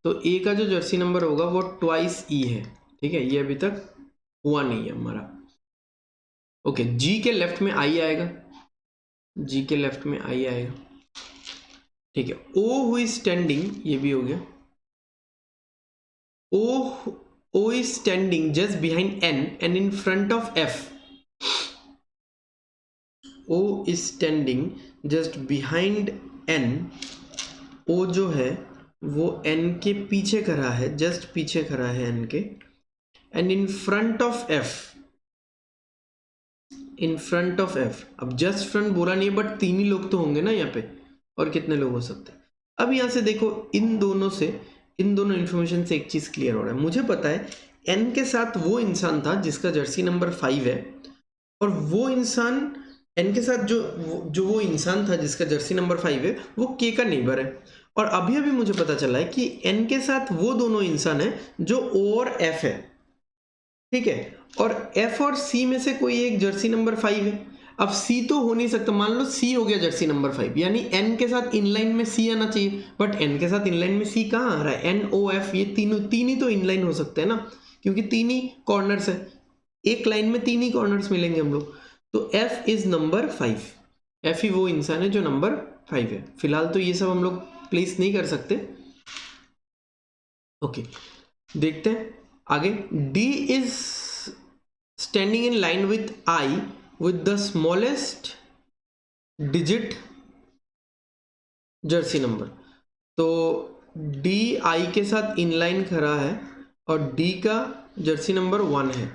तो a का जो Jersey number होगा वो twice e है, ठीक है। ये अभी तक हुआ नहीं है हमारा। ओके, g के लेफ्ट में i आएगा, g के लेफ्ट में i आएगा, ठीक है। o who is standing, ये भी हो गया। o is standing just behind n and in front of f। o is standing just behind n, o जो है वो n के पीछे खड़ा है, जस्ट पीछे खड़ा है n के, and in front of f, in front of f। अब जस्ट फ्रंट बोला नहीं है, बट 3 ही लोग तो होंगे ना यहाँ पे, और कितने लोग हो सकते हैं। अब यहाँ से देखो, इन दोनों इंफॉर्मेशन से एक चीज क्लियर हो रहा है। मुझे पता है n के साथ वो इंसान था जिसका जर्सी नंबर 5 है, और वो इंसान n के साथ जो वो इंसान था जिसका जर्सी नंबर 5 है वो k का नेबर है। और अभी अभी मुझे पता चला है कि n के साथ वो दोनों इंसान है जो o और f है, ठीक है। और f और c में से कोई एक जर्सी नंबर 5 है। अब c तो हो नहीं सकता, मान लो c हो गया जर्सी नंबर 5, यानी n के साथ इनलाइन में c आना चाहिए, बट n के साथ इनलाइन में c कहाँ आ रहा है, n o f, ये तीन ही तो इनलाइन हो सकते हैं ना, क्योंकि 3 ही कॉर्नर्स है, एक लाइन में 3 ही कॉर्नर्स मिलेंगे हम लोग। तो f इज नंबर 5, f ही वो इंसान है जो नंबर 5 है। फिलहाल तो ये सब हम लोग प्लेस नहीं कर सकते। ओके, देखते हैं आगे। d is standing in line with i with the smallest digit Jersey number. तो d i के साथ इनलाइन खड़ा है और d का जर्सी नंबर 1 है।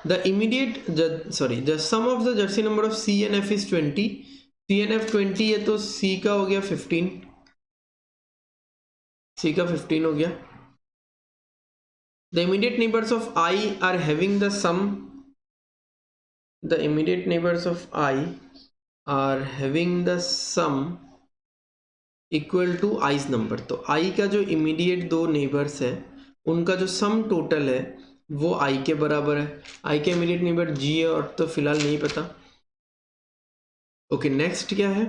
The sum of the jersey number of c and f is 20। c and f 20 है तो c का हो गया 15, c का 15 हो गया। The immediate neighbours of i are having the sum, the immediate neighbors of I are having the sum equal to i's number। तो I का जो immediate 2 neighbors है उनका जो sum total है वो I के बराबर है। I के immediate neighbor G है और तो फिलहाल नहीं पता। ओके, नेक्स्ट क्या है,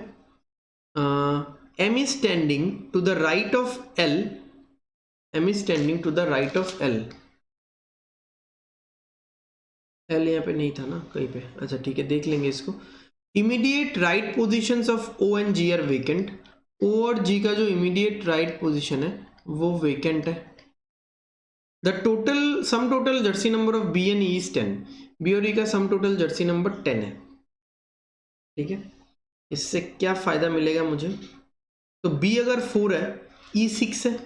M is standing to the right of L, M is standing to the right of L। L यहाँ पे नहीं था ना कहीं पे, अच्छा ठीक है, देख लेंगे इसको। Immediate right positions of O and G are vacant. O और G का जो इमीडिएट राइट पोजिशन है वो वेकेंट है। The total sum total Jersey number of B and E is 10। B और E का सम टोटल जर्सी नंबर 10 है, ठीक है। इससे क्या फायदा मिलेगा मुझे, तो B अगर 4 है, E 6 है,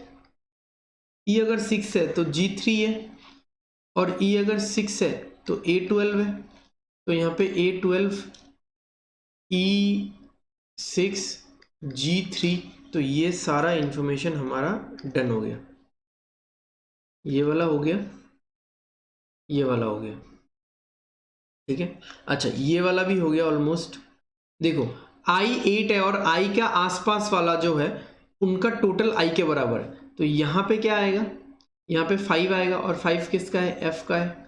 E अगर 6 है तो G 3 है, और E अगर 6 है तो A 12 है। तो यहाँ पे A 12, E 6, G 3, तो ये सारा इंफॉर्मेशन हमारा डन हो गया। ये वाला हो गया, ये वाला हो गया, ठीक है। अच्छा ये वाला भी हो गया ऑलमोस्ट। देखो I8 है और I का आसपास वाला जो है उनका टोटल I के बराबर है, तो यहाँ पे क्या आएगा, यहाँ पे 5 आएगा, और 5 किसका है, F का है।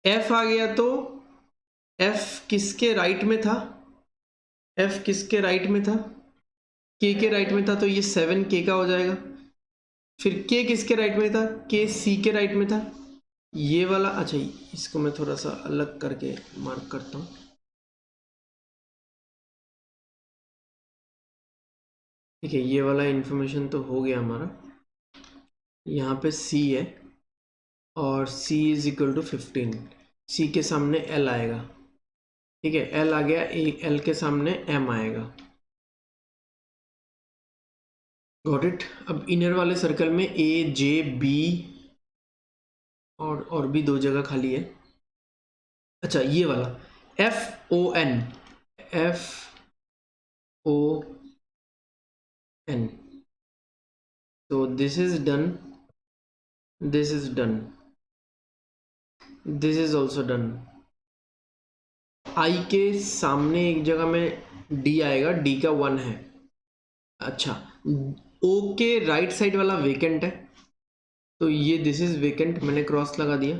F आ गया तो F किसके राइट में था, F किसके राइट में था, K के राइट में था, तो ये 7 K का हो जाएगा। फिर K किसके राइट में था, K C के राइट में था, ये वाला। अच्छा इसको मैं थोड़ा सा अलग करके मार्क करता हूँ, ठीक है। ये वाला इंफॉर्मेशन तो हो गया हमारा। यहाँ पे C है और C is equal to 15, C के सामने L आएगा, ठीक है। L आ गया, L के सामने M आएगा। Got it. अब इनर वाले सर्कल में A J B और भी 2 जगह खाली है। अच्छा ये वाला F O N, F O N, so this is done, this is done, this is also done। I के सामने एक जगह में D आएगा, D का 1 है। अच्छा O के राइट साइड वाला वेकेंट है, तो ये दिस इज वेकेंट, मैंने क्रॉस लगा दिया।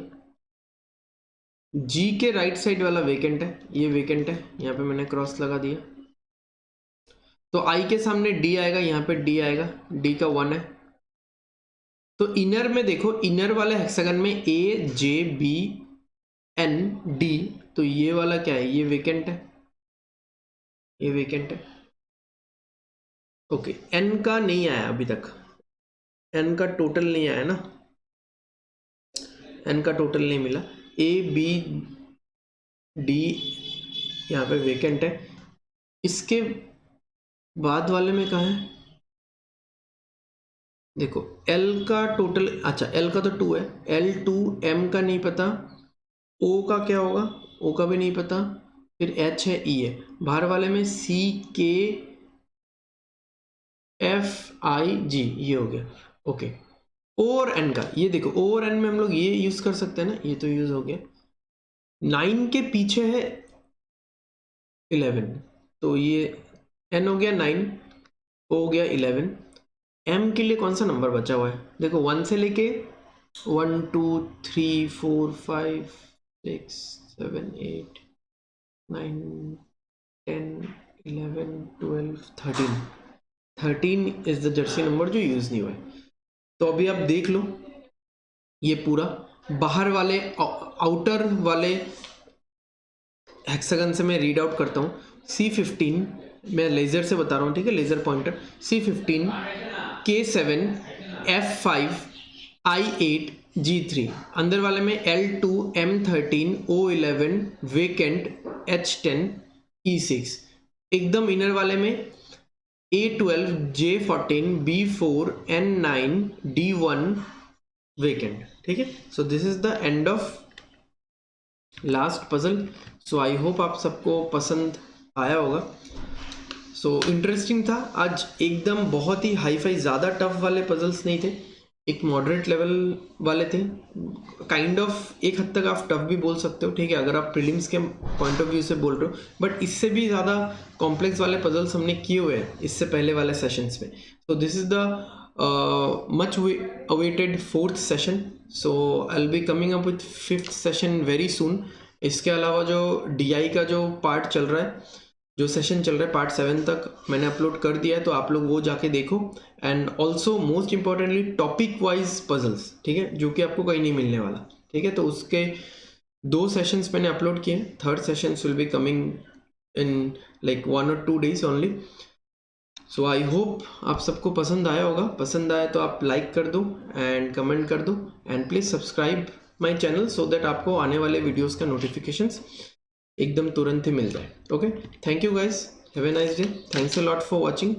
G के राइट साइड वाला वेकेंट है, ये वेकेंट है, यहाँ पे मैंने क्रॉस लगा दिया। तो I के सामने D आएगा, यहाँ पे D आएगा, D का 1 है। तो इनर में देखो, इनर वाले हेक्सागन में A J B N D, तो ये वाला क्या है, ये वेकेंट है, ये वेकेंट है। ओके N का नहीं आया अभी तक, N का टोटल नहीं आया ना, N का टोटल नहीं मिला। A B D यहाँ पे वेकेंट है, इसके बाद वाले में कहाँ है, देखो L का टोटल, अच्छा L का तो 2 है, L2 M का नहीं पता, O का क्या होगा, O का भी नहीं पता, फिर H है, E है, बाहर वाले में C K F I G, ये हो गया। ओके O और N का, ये देखो O और N में हम लोग ये यूज कर सकते हैं ना, ये तो यूज हो गया। 9 के पीछे है 11, तो ये N हो गया 9, O हो गया 11, M के लिए कौन सा नंबर बचा हुआ है, देखो 1 से लेके 1 2 3 4 5 6 7 8 9 10 11 12 13 इज द जर्सी नंबर जो यूज नहीं हुआ है। तो अभी आप देख लो, ये पूरा बाहर वाले आउटर वाले हेक्सागन से मैं रीड आउट करता हूँ। C15 मैं लेज़र से बता रहा हूँ, ठीक है, laser pointer. C15 K7 F5 I8 G3, अंदर वाले में L2 M13 O11 vacant H10 E6, एकदम इनर वाले में A12 J14 B4 N9 D1 vacant, ठीक है। So this is the end of last puzzle. So I hope आप सबको पसंद आया होगा। सो इंटरेस्टिंग था आज, एकदम बहुत ही हाई फाई ज़्यादा टफ वाले पजल्स नहीं थे, एक मॉडरेट लेवल वाले थे, काइंड ऑफ एक हद तक आप टफ भी बोल सकते हो, ठीक है, अगर आप प्रीलिम्स के पॉइंट ऑफ व्यू से बोल रहे हो। बट इससे भी ज़्यादा कॉम्प्लेक्स वाले पजल्स हमने किए हुए हैं इससे पहले वाले सेशंस में। So this is the much awaited 4th session, so I'll be coming up with 5th session very soon। इसके अलावा जो DI का जो पार्ट चल रहा है, जो सेशन चल रहा है पार्ट 7 तक मैंने अपलोड कर दिया है, तो आप लोग वो जाके देखो। And also most importantly topic wise puzzles, ठीक है, जो कि आपको कहीं नहीं मिलने वाला, ठीक है। तो उसके 2 सेशंस मैंने अपलोड किए, 3rd sessions will be coming in like 1 or 2 days only. So I hope आप सबको पसंद आया होगा, पसंद आया तो आप लाइक कर दो एंड कमेंट कर दो, and please subscribe my channel so that आपको आने वाले वीडियोस का नोटिफिकेशंस एकदम तुरंत ही मिल जाए। Okay, thank you guys, have a nice day, thanks a lot for watching.